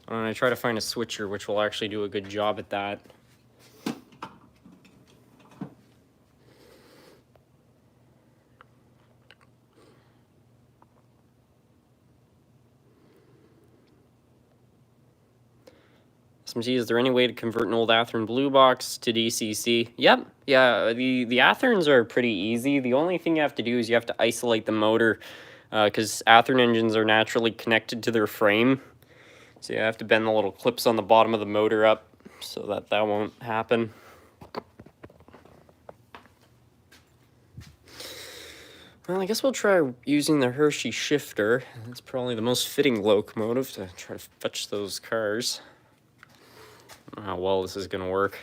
And I try to find a switcher, which will actually do a good job at that. SMG, is there any way to convert an old Athearn blue box to DCC? Yep. Yeah, the Athearns are pretty easy. The only thing you have to do is you have to isolate the motor, because Athearn engines are naturally connected to their frame. So you have to bend the little clips on the bottom of the motor up so that that won't happen. Well, I guess we'll try using the Hershey shifter. That's probably the most fitting locomotive to try to fetch those cars. I don't know how well this is going to work.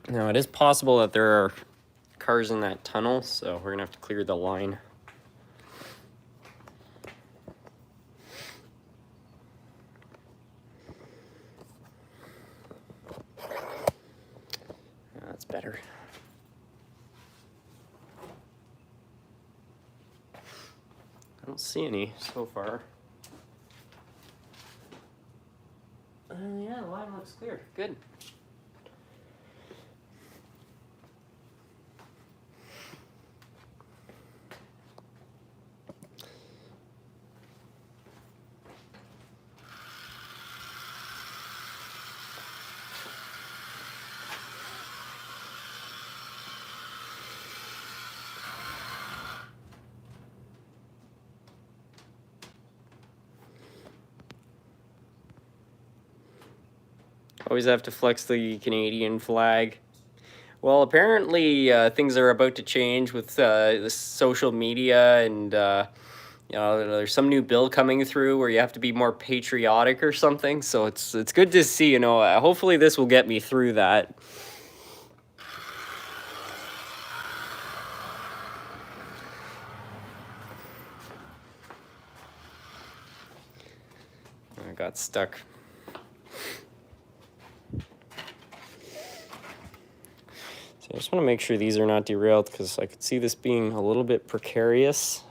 Now, it is possible that there are cars in that tunnel, so we're going to have to clear the line. That's better. I don't see any so far. Yeah, the line looks clear. Good. Always have to flex the Canadian flag. Well, apparently things are about to change with the social media, and you know, there's some new bill coming through where you have to be more patriotic or something. So it's good to see. You know, hopefully this will get me through that. I got stuck. I just want to make sure these are not derailed because I could see this being a little bit precarious.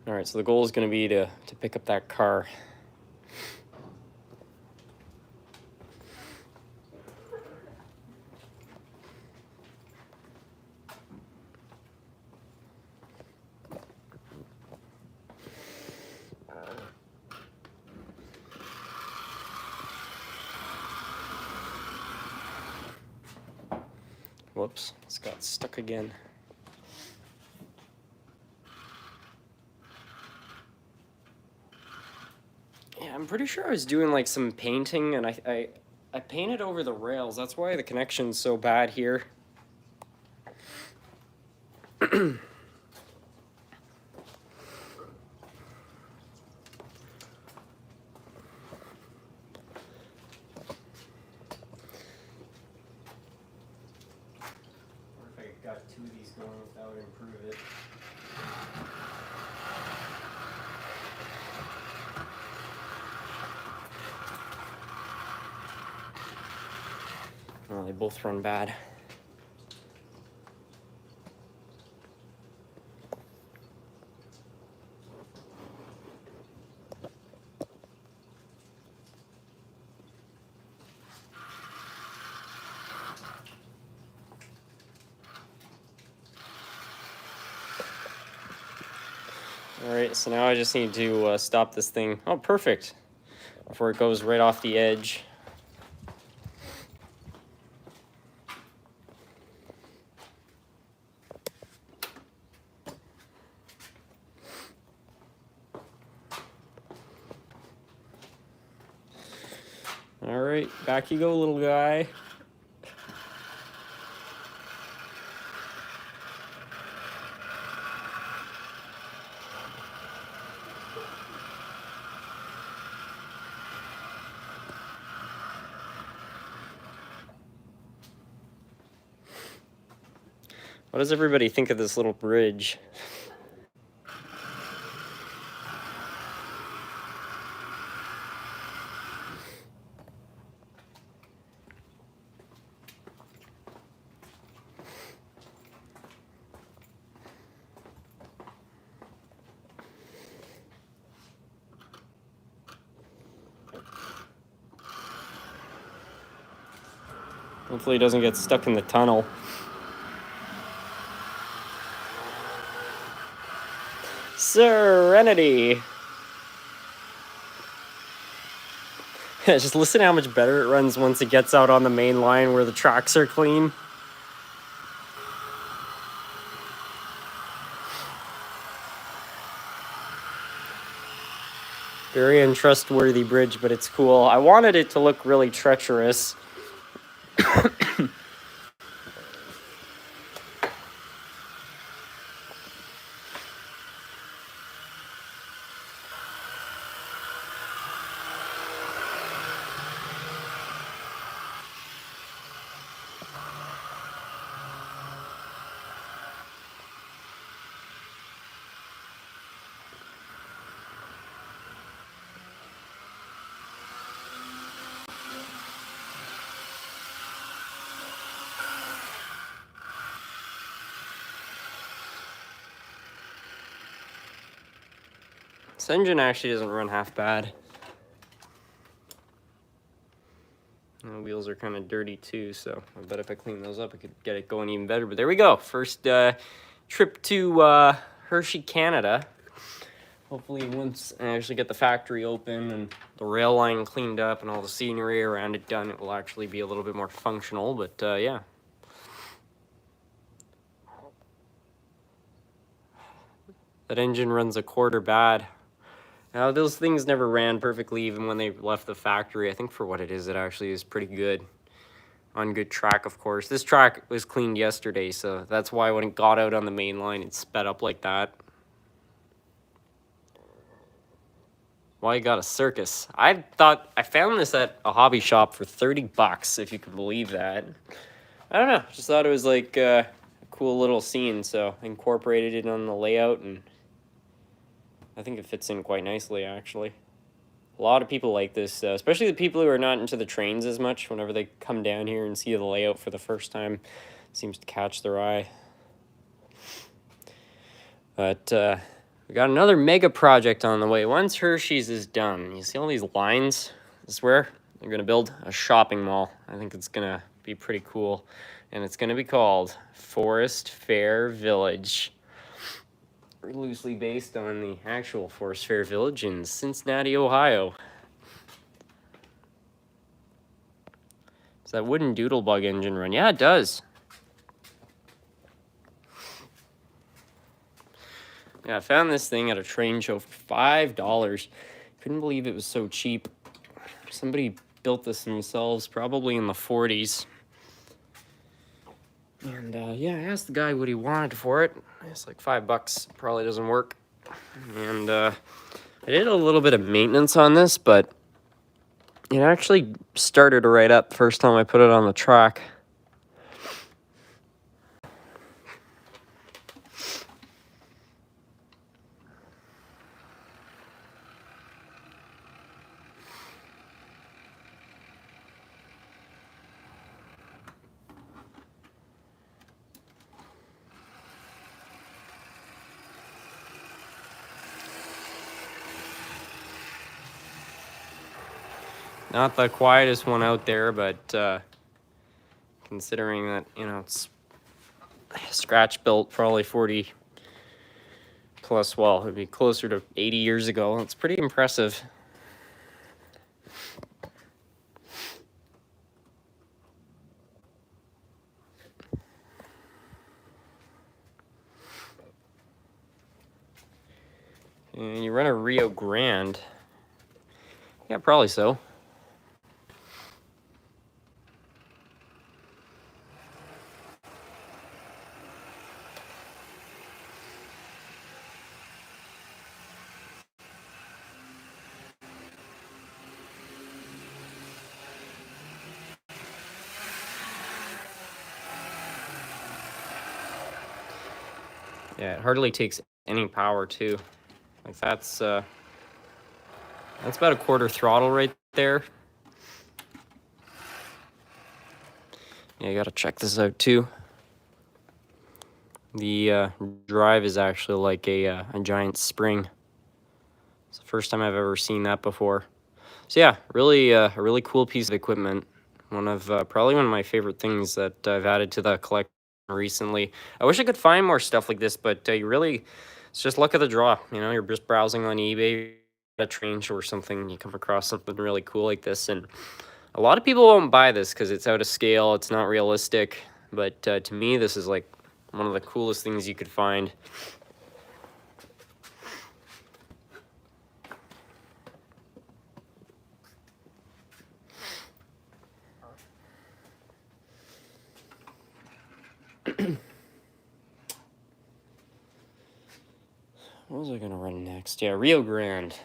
All right, so the goal is going to be to pick up that car. Whoops, it's got stuck again. Yeah, I'm pretty sure I was doing like some painting and I painted over the rails. That's why the connection's so bad here. Got two of these going, that would improve it. Well, they both run bad. All right, so now I just need to stop this thing. Oh, perfect. Before it goes right off the edge. All right, back you go, little guy. What does everybody think of this little bridge? Hopefully it doesn't get stuck in the tunnel. Serenity! Just listen to how much better it runs once it gets out on the main line where the tracks are clean. Very untrustworthy bridge, but it's cool. I wanted it to look really treacherous. This engine actually doesn't run half bad. And the wheels are kind of dirty too, so I bet if I clean those up, I could get it going even better. But there we go. First trip to Hershey, Canada. Hopefully once I actually get the factory open and the rail line cleaned up and all the scenery around it done, it will actually be a little bit more functional. But yeah. That engine runs a quarter bad. Now, those things never ran perfectly even when they left the factory. I think for what it actually is pretty good. On good track, of course. This track was cleaned yesterday, so that's why when it got out on the main line, it sped up like that. Why you got a circus? I found this at a hobby shop for 30 bucks, if you can believe that. I don't know, just thought it was like a cool little scene, so incorporated it on the layout, and I think it fits in quite nicely, actually. A lot of people like this, especially the people who are not into the trains as much. Whenever they come down here and see the layout for the first time, it seems to catch their eye. But we got another mega project on the way. Once Hershey's is done, you see all these lines? This is where they're going to build a shopping mall. I think it's going to be pretty cool. And it's going to be called Forest Fair Village. Loosely based on the actual Forest Fair Village in Cincinnati, Ohio. Does that wooden Doodlebug engine run? Yeah, it does. Yeah, I found this thing at a train show for $5. Couldn't believe it was so cheap. Somebody built this themselves, probably in the 40s. And yeah, I asked the guy what he wanted for it. It's like $5. Probably doesn't work. And I did a little bit of maintenance on this, but it actually started right up first time I put it on the track. Not the quietest one out there, but considering that, you know, it's scratch built, probably 40+ plus, well, it'd be closer to 80 years ago. It's pretty impressive. And you run a Rio Grande. Yeah, probably so. Yeah, it hardly takes any power too. Like that's about a quarter throttle right there. Yeah, you gotta check this out too. The drive is actually like a giant spring. It's the first time I've ever seen that before. So yeah, really a really cool piece of equipment. Probably one of my favorite things that I've added to the collection recently. I wish I could find more stuff like this, but it's just luck of the draw. You know, you're just browsing on eBay, a train show or something, you come across something really cool like this, and a lot of people won't buy this because it's out of scale, it's not realistic, but to me, this is like one of the coolest things you could find. What was I gonna run next? Yeah, Rio Grande.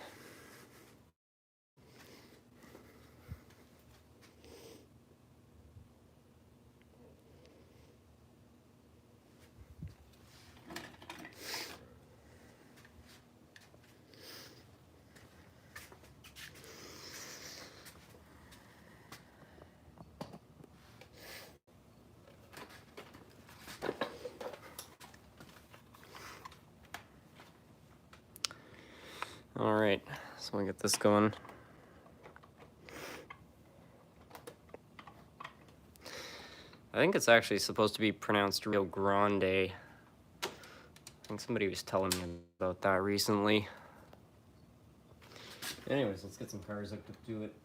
All right, so we get this going. I think it's actually supposed to be pronounced Rio Grande. I think somebody was telling me about that recently. Anyways, let's get some cars hooked up to it.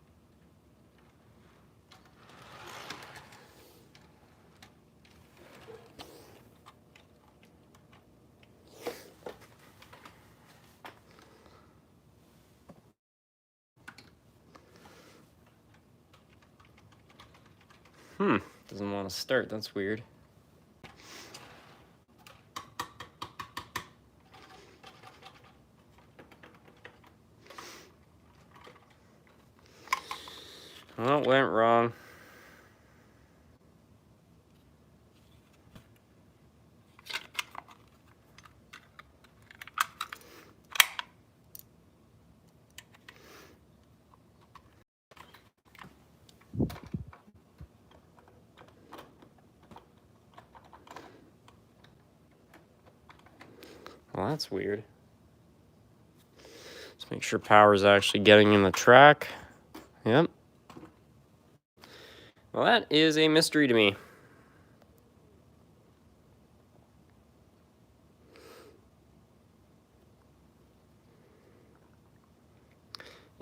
Doesn't want to start, that's weird. Well, it went wrong. Well, that's weird. Let's make sure power is actually getting in the track. Yep. Well, that is a mystery to me.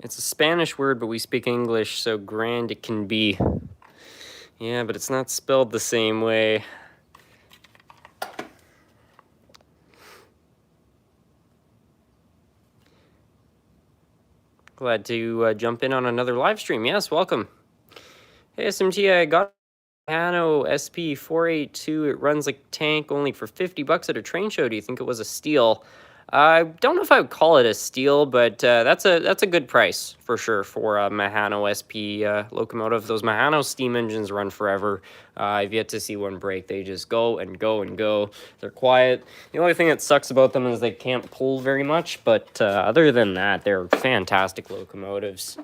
It's a Spanish word, but we speak English, so grand it can be. Yeah, but it's not spelled the same way. Glad to jump in on another live stream. Yes, welcome. Hey, SMT, I got a Hano SP482. It runs like a tank only for 50 bucks at a train show. Do you think it was a steal? I don't know if I would call it a steal, but that's a good price for sure for a Mahano SP locomotive. Those Mahano steam engines run forever. I've yet to see one break. They just go and go and go. They're quiet. The only thing that sucks about them is they can't pull very much, but other than that, they're fantastic locomotives.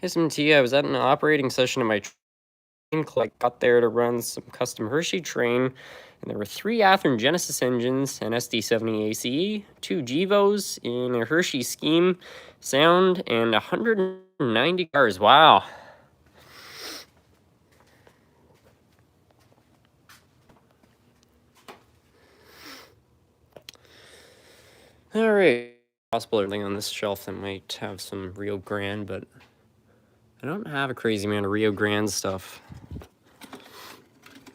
SMT, I was at an operating session at my train. I got there to run some custom Hershey train, and there were 3 Athearn Genesis engines, an SD70 ACE, 2 Gevos in a Hershey scheme, sound, and 190 cars. Wow. All right. Possible everything on this shelf that might have some Rio Grande, but I don't have a crazy amount of Rio Grande stuff.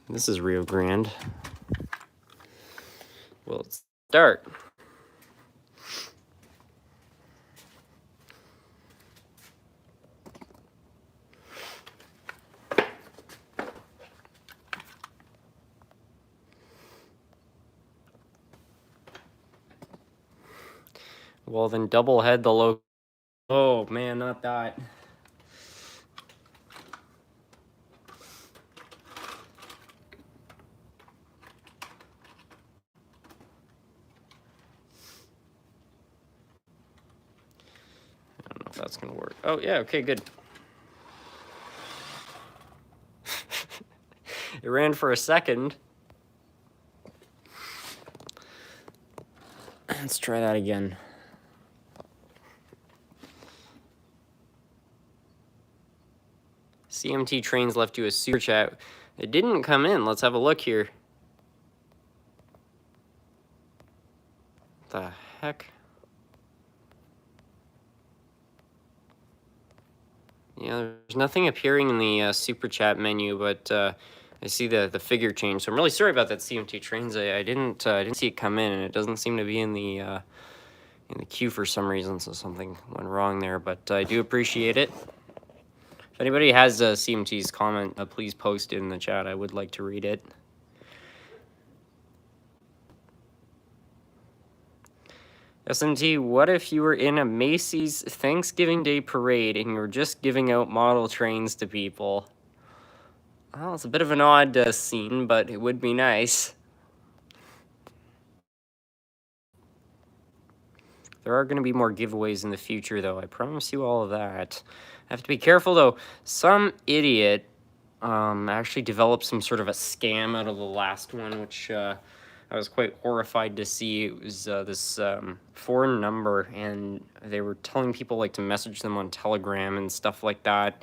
This is Rio Grande. Well, let's start. Well, then double head the low. Oh man, not that. I don't know if that's gonna work. Oh yeah, okay, good. It ran for a second. Let's try that again. CMT Trains left you a super chat. It didn't come in. Let's have a look here. What the heck? Yeah, there's nothing appearing in the super chat menu, but I see the figure change. So I'm really sorry about that, CMT Trains. I didn't see it come in, and it doesn't seem to be in the queue for some reason. So something went wrong there, but I do appreciate it. If anybody has CMT's comment, please post it in the chat. I would like to read it. SMT, what if you were in a Macy's Thanksgiving Day parade and you were just giving out model trains to people? Well, it's a bit of an odd scene, but it would be nice. There are going to be more giveaways in the future, though. I promise you all of that. I have to be careful, though. Some idiot actually developed some sort of a scam out of the last one, which I was quite horrified to see. It was this foreign number, and they were telling people like to message them on Telegram and stuff like that.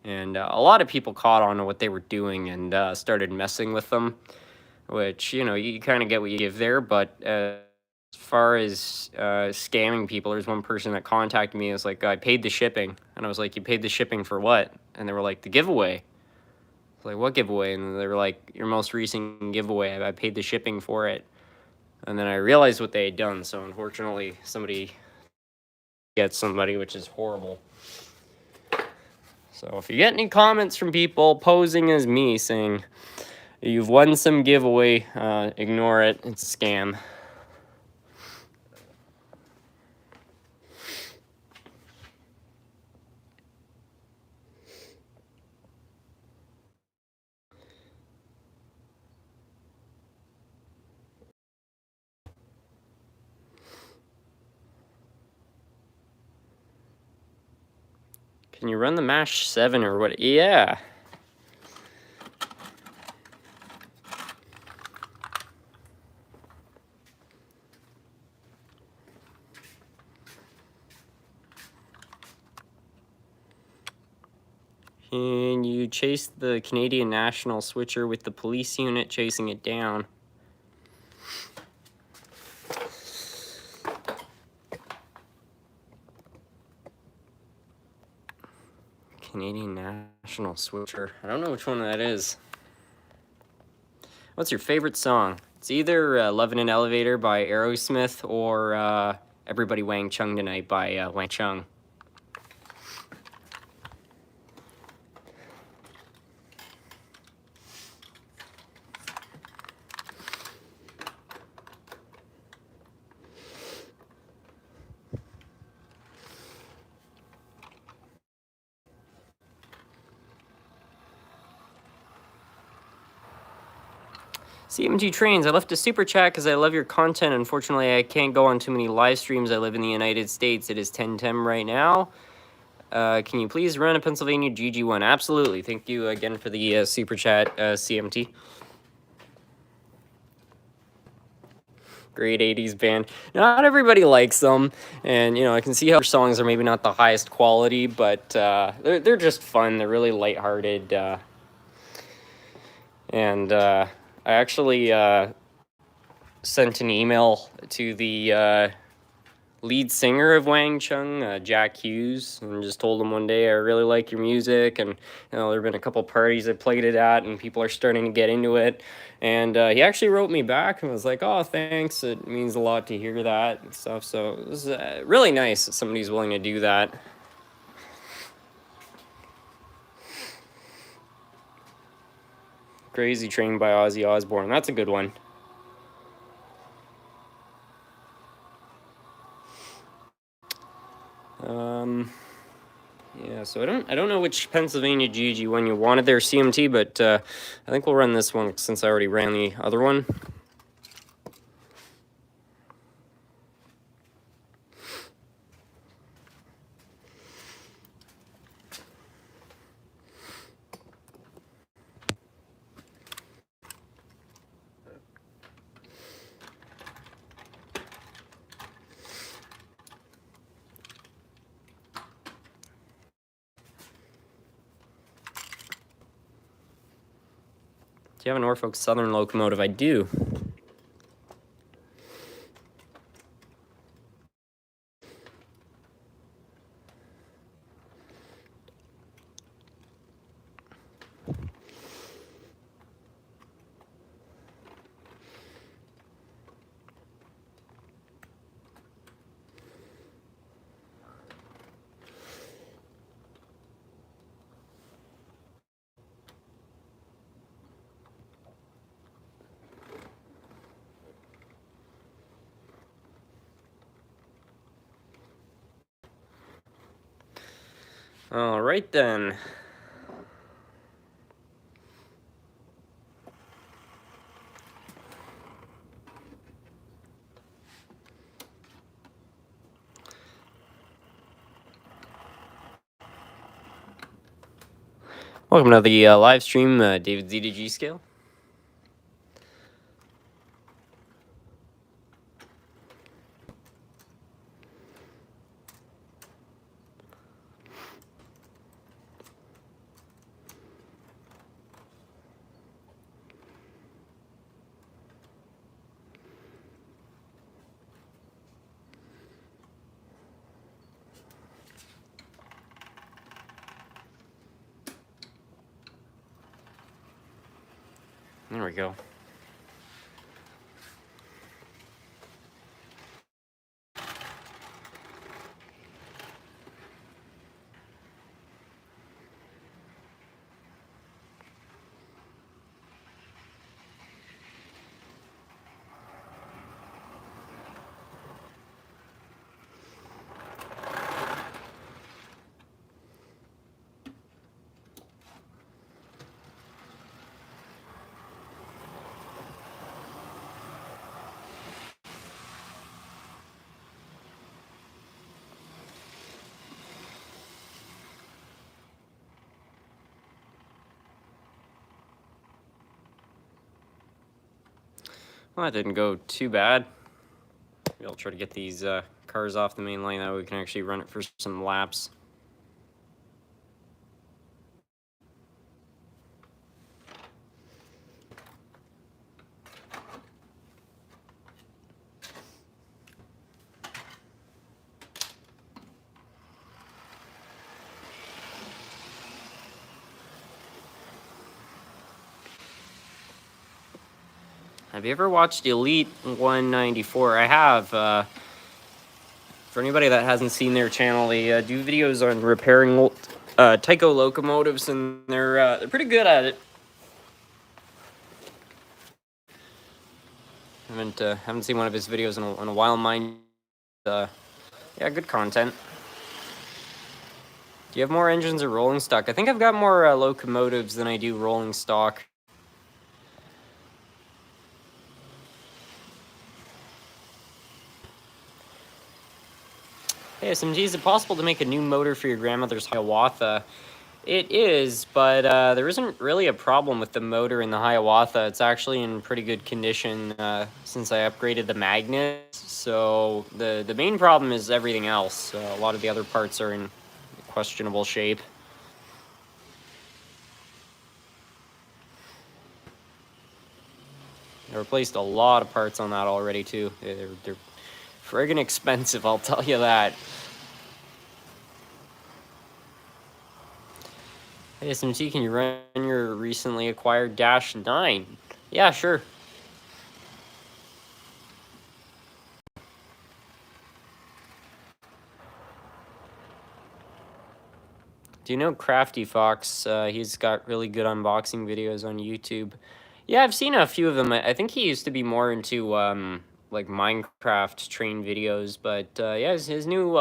And a lot of people caught on to what they were doing and started messing with them, which, you know, you kind of get what you give there, but as far as scamming people, there's one person that contacted me. It was like, I paid the shipping. And I was like, you paid the shipping for what? And they were like, the giveaway. I was like, what giveaway? And they were like, your most recent giveaway. I paid the shipping for it. And then I realized what they had done. So unfortunately, somebody gets somebody, which is horrible. So if you get any comments from people posing as me saying, you've won some giveaway, ignore it. It's a scam. Can you run the MASH 7 or what? Yeah. Can you chase the Canadian National switcher with the police unit chasing it down? Canadian National switcher. I don't know which one that is. What's your favorite song? It's either Love in an Elevator by Aerosmith or Everybody Wang Chung Tonight by Wang Chung. CMG Trains, I left a super chat because I love your content. Unfortunately, I can't go on too many live streams. I live in the United States. It is 10:10 right now. Can you please run a Pennsylvania GG1? Absolutely. Thank you again for the super chat, CMT. Great 80s band. Not everybody likes them, and you know I can see how their songs are maybe not the highest quality, but they're just fun. They're really lighthearted, and I actually sent an email to the lead singer of Wang Chung, Jack Hughes, and just told him one day, I really like your music, and there have been a couple parties I played it at, and people are starting to get into it. And he actually wrote me back and was like, oh, thanks, it means a lot to hear that and stuff. So it was really nice that somebody's willing to do that. Crazy Train by Ozzy Osbourne, that's a good one. Yeah, so I don't know which Pennsylvania GG one you wanted there, CMT, but I think we'll run this one since I already ran the other one. Do you have a Norfolk Southern locomotive? I do. All right then. Welcome to the live stream, David Z to G scale. There we go. Well, that didn't go too bad. Maybe I'll try to get these cars off the main line, that way we can actually run it for some laps. Have you ever watched Elite 194? I have. For anybody that hasn't seen their channel, they do videos on repairing Tyco locomotives, and they're pretty good at it. Haven't seen one of his videos in a while. Mine, yeah, good content. Do you have more engines or rolling stock? I think I've got more locomotives than I do rolling stock. Hey SMG, is it possible to make a new motor for your grandmother's Hiawatha? It is, but there isn't really a problem with the motor in the Hiawatha. It's actually in pretty good condition since I upgraded the magnets. So the main problem is everything else. A lot of the other parts are in questionable shape. I replaced a lot of parts on that already too. They're friggin' expensive, I'll tell you that. Hey, SMT, can you run your recently acquired Dash 9? Yeah, sure. Do you know Crafty Fox? He's got really good unboxing videos on YouTube. Yeah, I've seen a few of them. I think he used to be more into like Minecraft train videos, but yeah, his new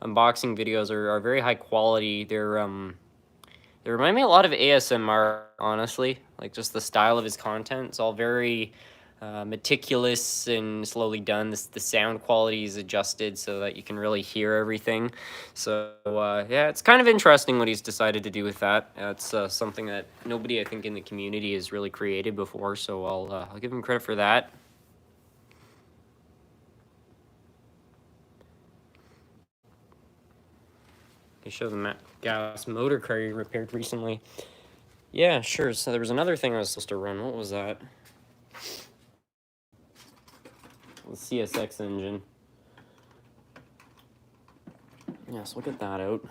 unboxing videos are very high quality. They remind me a lot of ASMR, honestly. Like just the style of his content. It's all very meticulous and slowly done. The sound quality is adjusted so that you can really hear everything. So yeah, it's kind of interesting what he's decided to do with that. It's something that nobody, I think, in the community has really created before. So I'll give him credit for that. They show the gas motor car he repaired recently. Yeah, sure. So there was another thing I was supposed to run. What was that? The CSX engine. Yes, we'll get that out.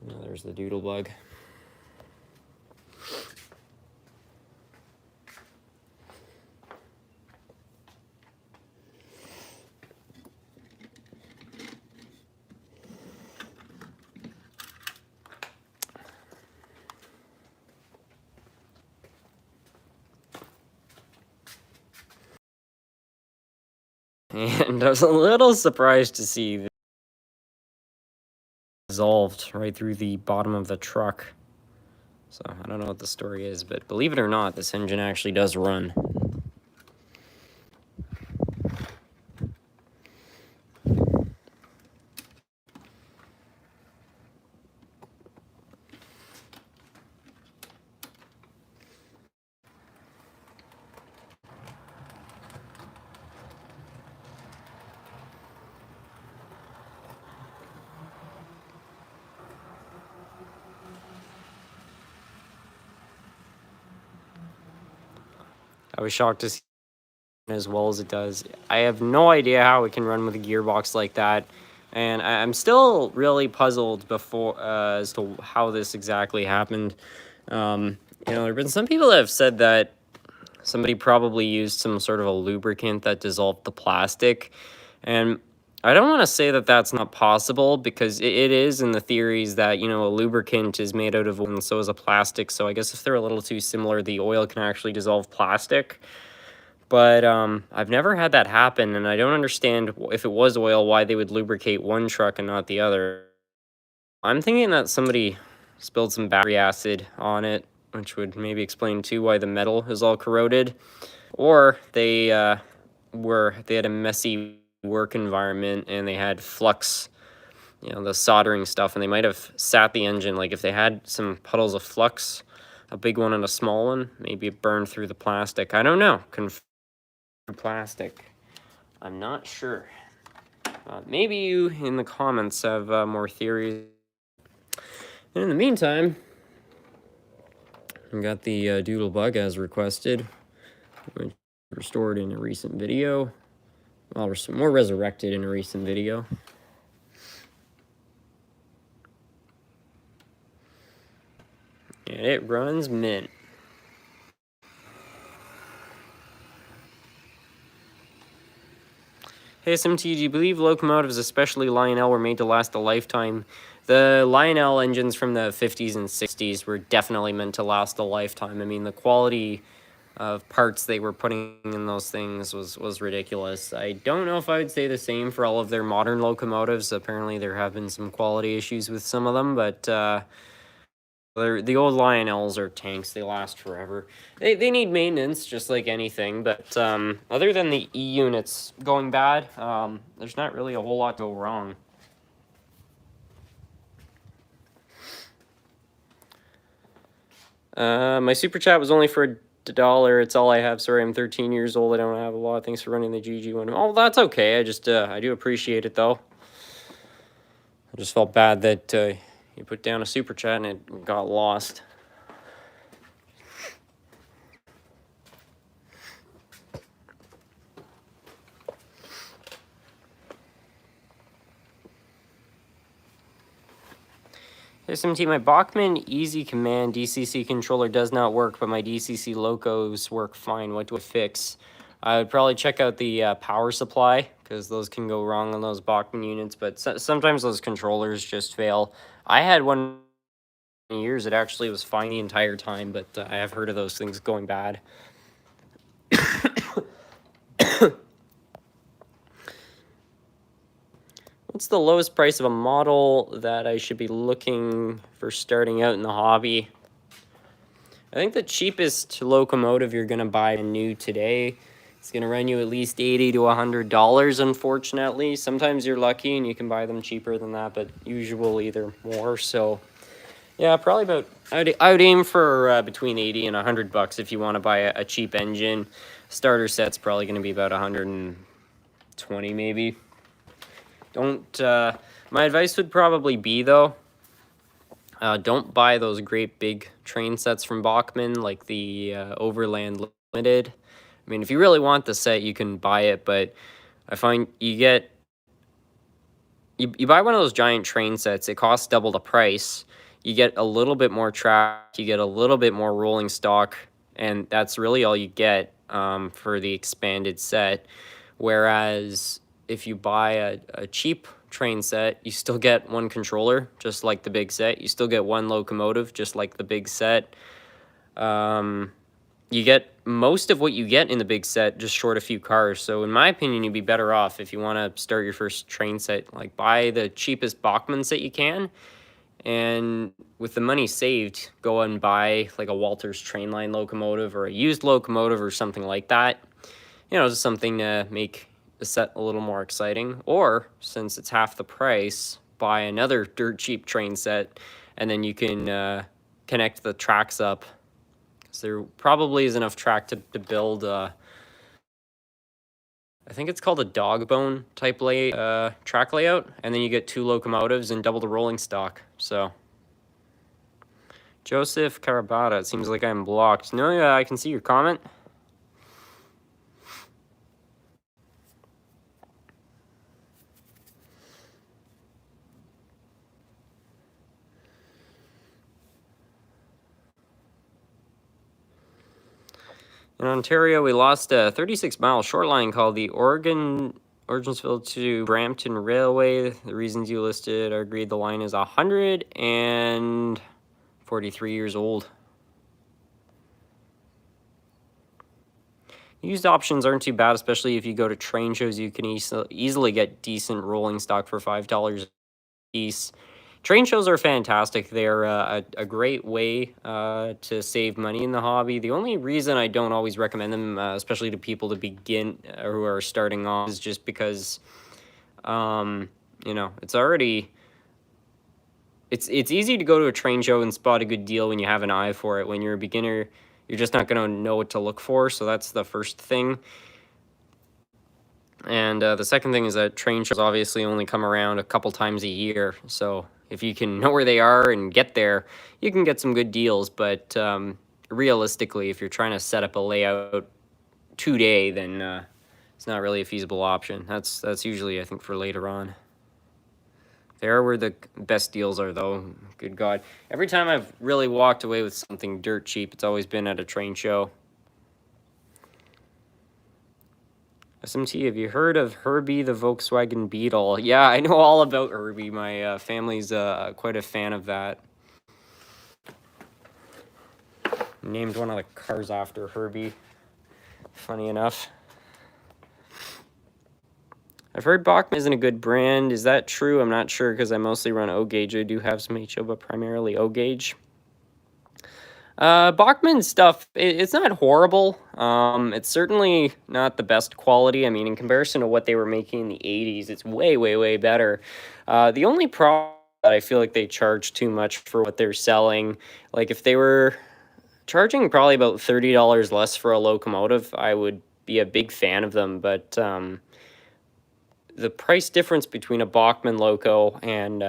Oh, there's the Doodlebug. And I was a little surprised to see that dissolved right through the bottom of the truck. So I don't know what the story is, but believe it or not, this engine actually does run. I was shocked to see it as well as it does. I have no idea how it can run with a gearbox like that, and I'm still really puzzled as to how this exactly happened. You know, there have been some people that have said that somebody probably used some sort of a lubricant that dissolved the plastic, and I don't want to say that that's not possible, because it is in the theories that, you know, a lubricant is made out of oil and so is a plastic. So I guess if they're a little too similar, the oil can actually dissolve plastic. But I've never had that happen, and I don't understand, if it was oil, why they would lubricate one truck and not the other. I'm thinking that somebody spilled some battery acid on it, which would maybe explain too why the metal is all corroded. Or they had a messy work environment and they had flux, you know, the soldering stuff, and they might have sat the engine. Like if they had some puddles of flux, a big one and a small one, maybe it burned through the plastic. I don't know. Plastic. I'm not sure. Maybe you in the comments have more theories. And in the meantime, we got the Doodlebug as requested, restored in a recent video. Well, more resurrected in a recent video. And it runs mint. Hey SMT, do you believe locomotives, especially Lionel, were made to last a lifetime? The Lionel engines from the 50s and 60s were definitely meant to last a lifetime. I mean, the quality of parts they were putting in those things was ridiculous. I don't know if I would say the same for all of their modern locomotives. Apparently there have been some quality issues with some of them, but the old Lionels are tanks. They last forever. They need maintenance just like anything, but other than the E-units going bad, there's not really a whole lot to go wrong. My super chat was only for $1. It's all I have. Sorry, I'm 13 years old. I don't have a lot. Thanks for running the GG one. Oh, that's okay. I do appreciate it, though. I just felt bad that you put down a super chat and it got lost. SMT, my Bachmann Easy Command DCC controller does not work, but my DCC locos work fine. What do I fix? I would probably check out the power supply, because those can go wrong on those Bachmann units, but sometimes those controllers just fail. I had one years, it actually was fine the entire time, but I have heard of those things going bad. What's the lowest price of a model that I should be looking for starting out in the hobby? I think the cheapest locomotive you're going to buy new today, it's going to run you at least $80 to $100, unfortunately. Sometimes you're lucky and you can buy them cheaper than that, but usually they're more. So yeah, probably about, I would aim for between 80 and $100 if you want to buy a cheap engine. Starter set's probably going to be about 120 maybe. Don't, my advice would probably be, though, don't buy those great big train sets from Bachmann, like the Overland Limited. I mean, if you really want the set, you can buy it, but I find you buy one of those giant train sets, it costs double the price. You get a little bit more track, you get a little bit more rolling stock, and that's really all you get for the expanded set. Whereas if you buy a cheap train set, you still get one controller, just like the big set. You still get one locomotive, just like the big set. You get most of what you get in the big set, just short a few cars. So in my opinion, you'd be better off if you want to start your first train set, like buy the cheapest Bachmann set you can. And with the money saved, go and buy like a Walters train line locomotive or a used locomotive or something like that. You know, just something to make the set a little more exciting. Or, since it's half the price, buy another dirt cheap train set, and then you can connect the tracks up. Because there probably is enough track to build, I think it's called a dog bone type track layout, and then you get 2 locomotives and double the rolling stock. So, Joseph Carabata, it seems like I'm blocked. No, yeah, I can see your comment. In Ontario, we lost a 36-mile short line called the Origensville to Brampton Railway. The reasons you listed are agreed. The line is 143 years old. Used options aren't too bad, especially if you go to train shows. You can easily get decent rolling stock for $5 a piece. Train shows are fantastic. They're a great way to save money in the hobby. The only reason I don't always recommend them, especially to people to begin who are starting off, is just because, you know, it's easy to go to a train show and spot a good deal when you have an eye for it. When you're a beginner, you're just not going to know what to look for. So that's the first thing. And the second thing is that train shows obviously only come around a couple times a year. So if you can know where they are and get there, you can get some good deals. But realistically, if you're trying to set up a layout today, then it's not really a feasible option. That's usually, I think, for later on. There where the best deals are, though. Good God. Every time I've really walked away with something dirt cheap, it's always been at a train show. SMT, have you heard of Herbie the Volkswagen Beetle? Yeah, I know all about Herbie. My family's quite a fan of that. Named one of the cars after Herbie. Funny enough. I've heard Bachmann isn't a good brand. Is that true? I'm not sure because I mostly run O-gauge. I do have some HO, but primarily O-gauge. Bachmann stuff, it's not horrible. It's certainly not the best quality. I mean, in comparison to what they were making in the 80s, it's way, way, way better. The only problem that I feel like they charge too much for what they're selling. Like, if they were charging probably about $30 less for a locomotive, I would be a big fan of them. But the price difference between a Bachmann loco and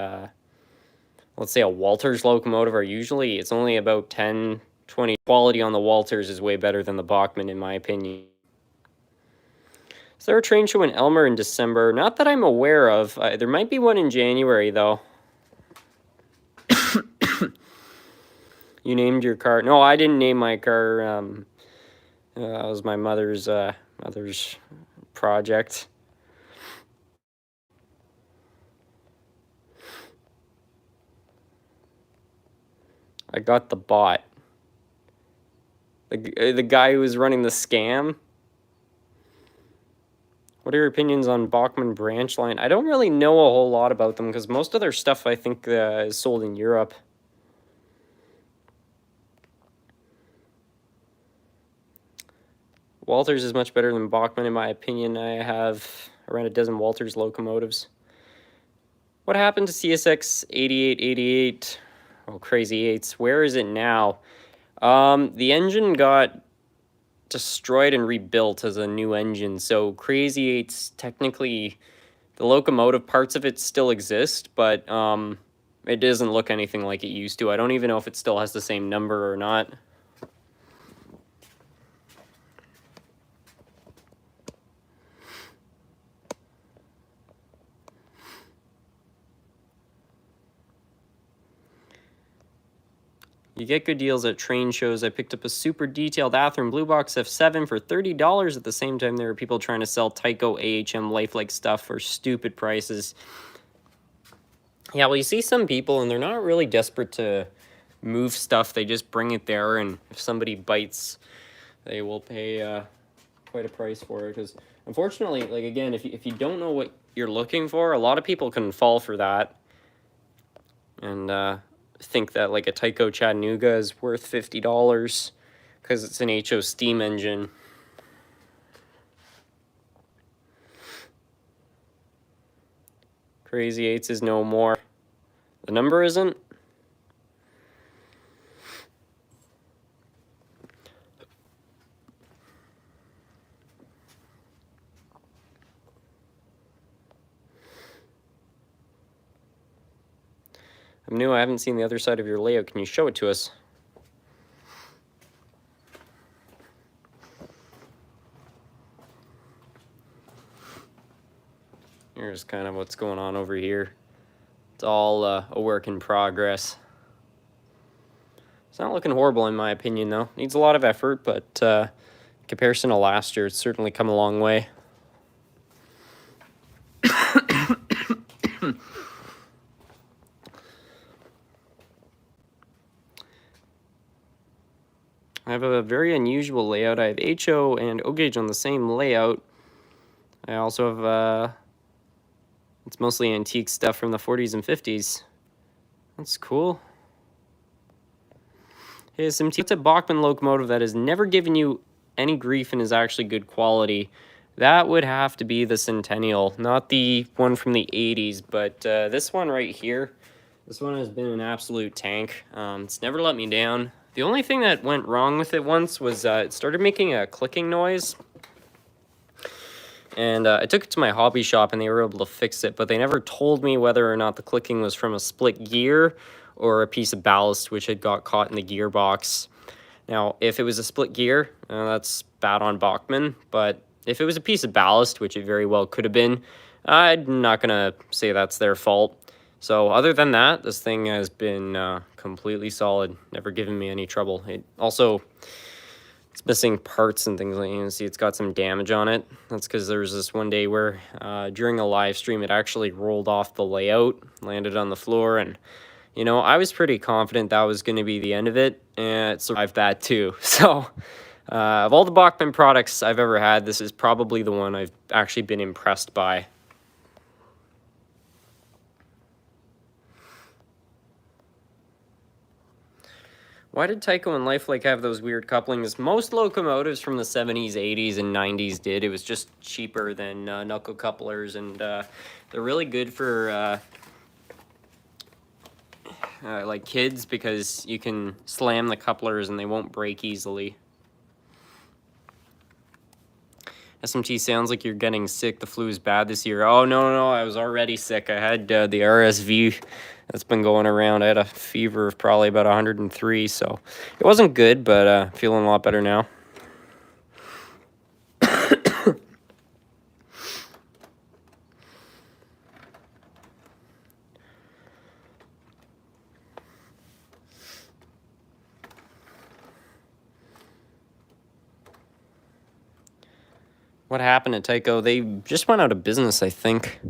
let's say a Walters locomotive are usually, it's only about 10, 20. Quality on the Walters is way better than the Bachmann, in my opinion. Is there a train show in Elmer in December? Not that I'm aware of. There might be one in January, though. You named your car. No, I didn't name my car. That was my mother's project. I got the bot. The guy who was running the scam. What are your opinions on Bachmann branch line? I don't really know a whole lot about them because most of their stuff I think is sold in Europe. Walters is much better than Bachmann in my opinion. I have around a dozen Walters locomotives. What happened to CSX 8888? Oh, Crazy Eights. Where is it now? The engine got destroyed and rebuilt as a new engine. So Crazy Eights, technically, the locomotive parts of it still exist, but it doesn't look anything like it used to. I don't even know if it still has the same number or not. You get good deals at train shows. I picked up a super detailed Athearn Blue Box F7 for $30. At the same time, there were people trying to sell Tyco AHM lifelike stuff for stupid prices. Yeah, well, you see some people, and they're not really desperate to move stuff. They just bring it there, and if somebody bites, they will pay quite a price for it. Because, unfortunately, like, again, if you don't know what you're looking for, a lot of people can fall for that. And, think that like a Tyco Chattanooga is worth $50 because it's an HO steam engine. Crazy Eights is no more. The number isn't? I'm new, I haven't seen the other side of your layout. Can you show it to us? Here's kind of what's going on over here. It's all a work in progress. It's not looking horrible in my opinion though. Needs a lot of effort, but in comparison to last year, it's certainly come a long way. I have a very unusual layout. I have HO and O gauge on the same layout. I also have, it's mostly antique stuff from the 40s and 50s. That's cool. Hey, SMT, what's a Bachmann locomotive that has never given you any grief and is actually good quality? That would have to be the Centennial, not the one from the 80s, but this one right here, this one has been an absolute tank. It's never let me down. The only thing that went wrong with it once was it started making a clicking noise. And I took it to my hobby shop and they were able to fix it, but they never told me whether or not the clicking was from a split gear or a piece of ballast which had got caught in the gearbox. Now, if it was a split gear, that's bad on Bachmann, but if it was a piece of ballast, which it very well could have been, I'm not going to say that's their fault. So other than that, this thing has been completely solid, never given me any trouble. It also, it's missing parts and things like that. You can see it's got some damage on it. That's because there was this one day where during a live stream, it actually rolled off the layout, landed on the floor, and you know, I was pretty confident that was going to be the end of it, and it survived that too. So of all the Bachmann products I've ever had, this is probably the one I've actually been impressed by. Why did Tyco and Lifelike have those weird couplings? Most locomotives from the 70s, 80s, and 90s did. It was just cheaper than knuckle couplers, and they're really good for like kids because you can slam the couplers and they won't break easily. SMT sounds like you're getting sick. The flu is bad this year. Oh, no, I was already sick. I had the RSV that's been going around. I had a fever of probably about 103, so it wasn't good, but feeling a lot better now. What happened to Tyco? They just went out of business, I think.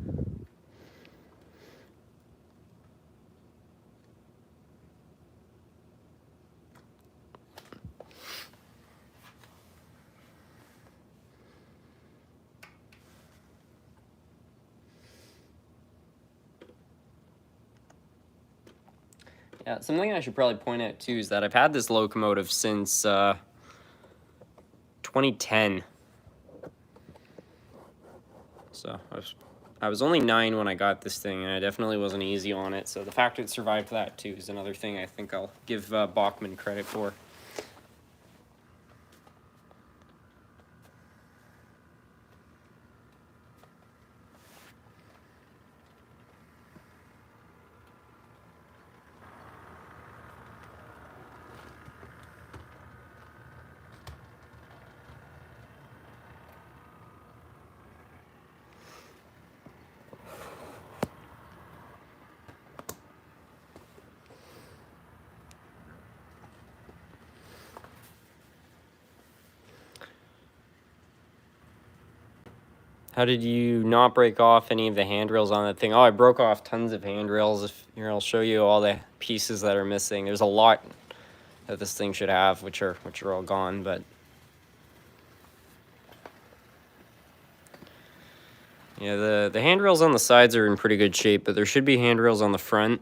Yeah, something I should probably point out too is that I've had this locomotive since 2010. So I was only 9 when I got this thing, and I definitely wasn't easy on it. So the fact it survived that too is another thing I think I'll give Bachmann credit for. How did you not break off any of the handrails on that thing? Oh, I broke off tons of handrails. Here, I'll show you all the pieces that are missing. There's a lot that this thing should have, which are all gone, but yeah, the handrails on the sides are in pretty good shape, but there should be handrails on the front.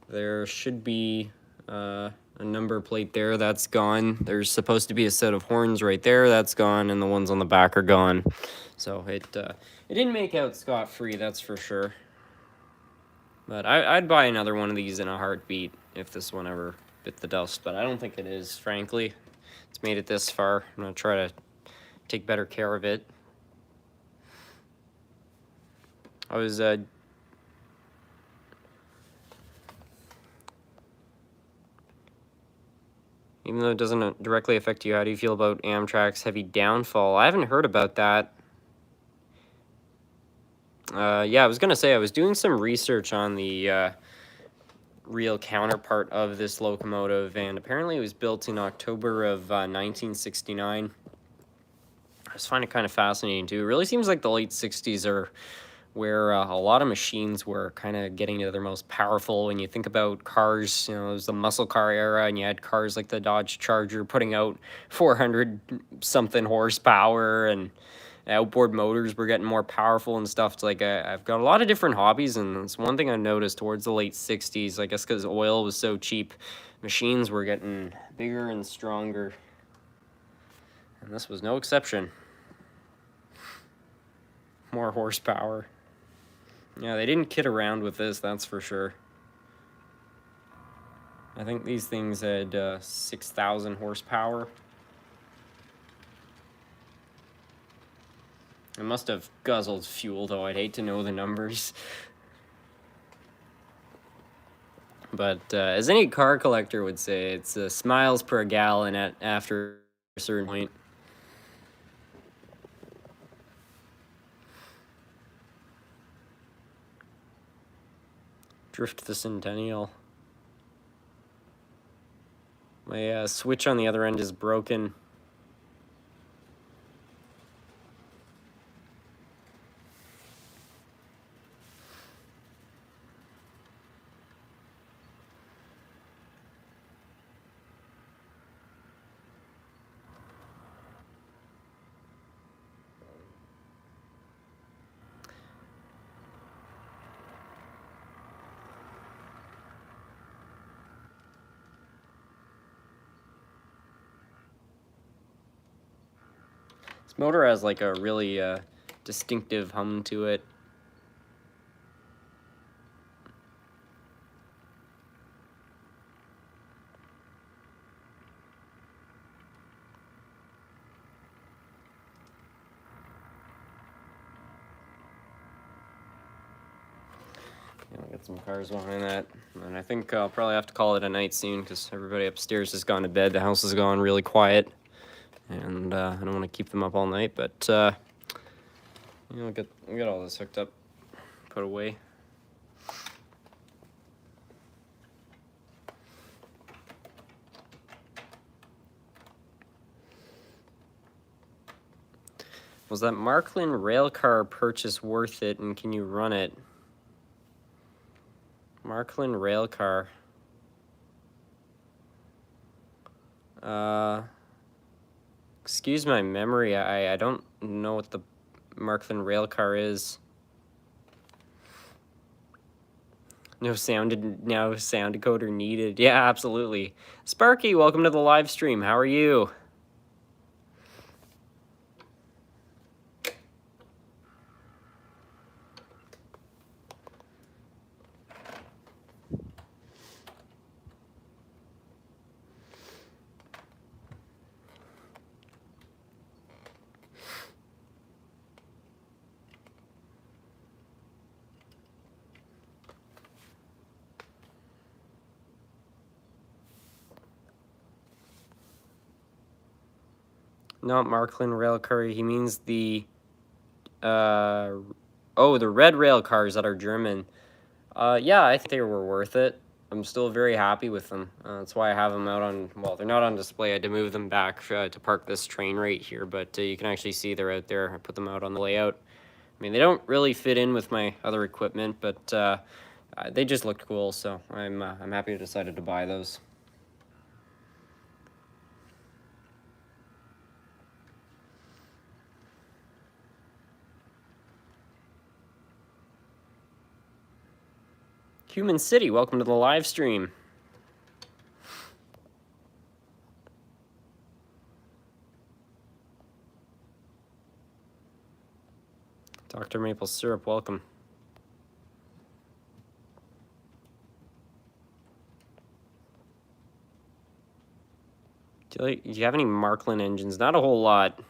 There should be a number plate there, that's gone. There's supposed to be a set of horns right there, that's gone, and the ones on the back are gone. So it didn't make out scot-free, that's for sure. But I'd buy another one of these in a heartbeat if this one ever bit the dust, but I don't think it is, frankly. It's made it this far. I'm going to try to take better care of it. I was even though it doesn't directly affect you, how do you feel about Amtrak's heavy downfall? I haven't heard about that. Yeah, I was going to say, I was doing some research on the real counterpart of this locomotive, and apparently it was built in October of 1969. I just find it kind of fascinating, too. It really seems like the late 60s are where a lot of machines were kind of getting to their most powerful. When you think about cars, you know, it was the muscle car era, and you had cars like the Dodge Charger putting out 400-something horsepower, and outboard motors were getting more powerful and stuff. It's like I've got a lot of different hobbies, and it's one thing I noticed towards the late 60s, I guess because oil was so cheap, machines were getting bigger and stronger. And this was no exception. More horsepower. Yeah, they didn't kid around with this, that's for sure. I think these things had 6,000 horsepower. It must have guzzled fuel, though. I'd hate to know the numbers. But as any car collector would say, it's smiles per gallon after a certain point. Drift the Centennial. My switch on the other end is broken. This motor has like a really distinctive hum to it. I'll get some cars behind that, and I think I'll probably have to call it a night soon because everybody upstairs has gone to bed. The house has gone really quiet, and I don't want to keep them up all night. But you know, we'll get all this hooked up, put away. Was that Markland railcar purchase worth it, and can you run it? Markland railcar. Excuse my memory, I don't know what the Markland railcar is. No sound decoder needed. Yeah, absolutely. Sparky, welcome to the live stream. How are you? Not Markland railcar. He means the the red rail cars that are German. Yeah, I think they were worth it. I'm still very happy with them. That's why I have them out on, well, they're not on display. I had to move them back to park this train right here, but you can actually see they're out there. I put them out on the layout. I mean, they don't really fit in with my other equipment, but they just looked cool, so I'm happy I decided to buy those. Human City, welcome to the live stream. Dr. Maple Syrup, welcome. Do you have any Markland engines? Not a whole lot.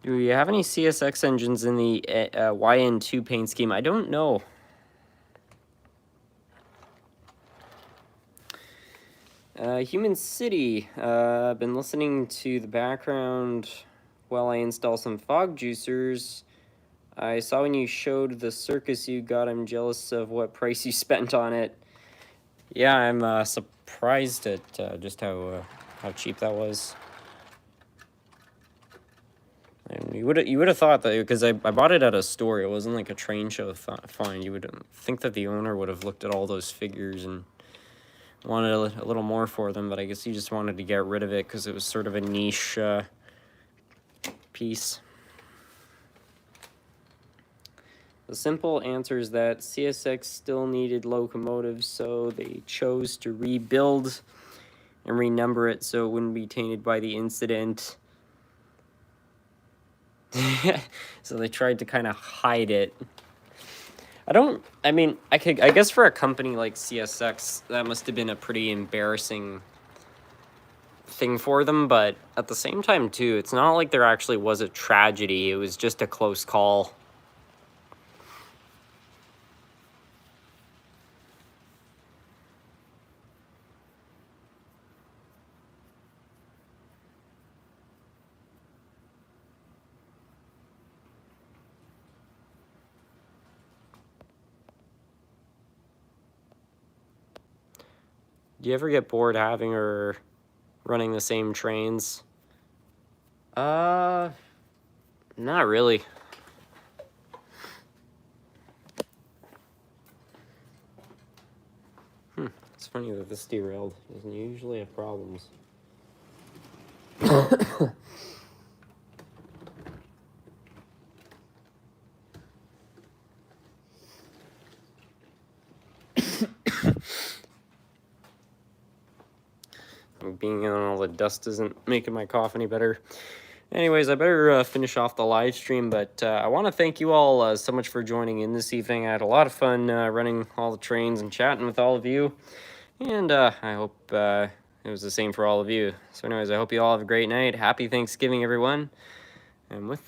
Do you have any CSX engines in the YN2 paint scheme? I don't know. Human City. I've been listening to the background while I install some fog juicers. I saw when you showed the circus you got. I'm jealous of what price you spent on it. Yeah, I'm surprised at just how cheap that was. And you would have thought that, because I bought it at a store. It wasn't like a train show find. You would think that the owner would have looked at all those figures and wanted a little more for them, but I guess he just wanted to get rid of it because it was sort of a niche piece. The simple answer is that CSX still needed locomotives, so they chose to rebuild and renumber it so it wouldn't be tainted by the incident. So they tried to kind of hide it. I guess for a company like CSX, that must have been a pretty embarrassing thing for them, but at the same time, too, it's not like there actually was a tragedy. It was just a close call. Do you ever get bored having or running the same trains? Not really. It's funny that this derailed. Doesn't usually have problems. Being on all the dust isn't making my cough any better. Anyways, I better finish off the live stream, but I want to thank you all so much for joining in this evening. I had a lot of fun running all the trains and chatting with all of you, and I hope it was the same for all of you. So anyways, I hope you all have a great night. Happy Thanksgiving, everyone. And with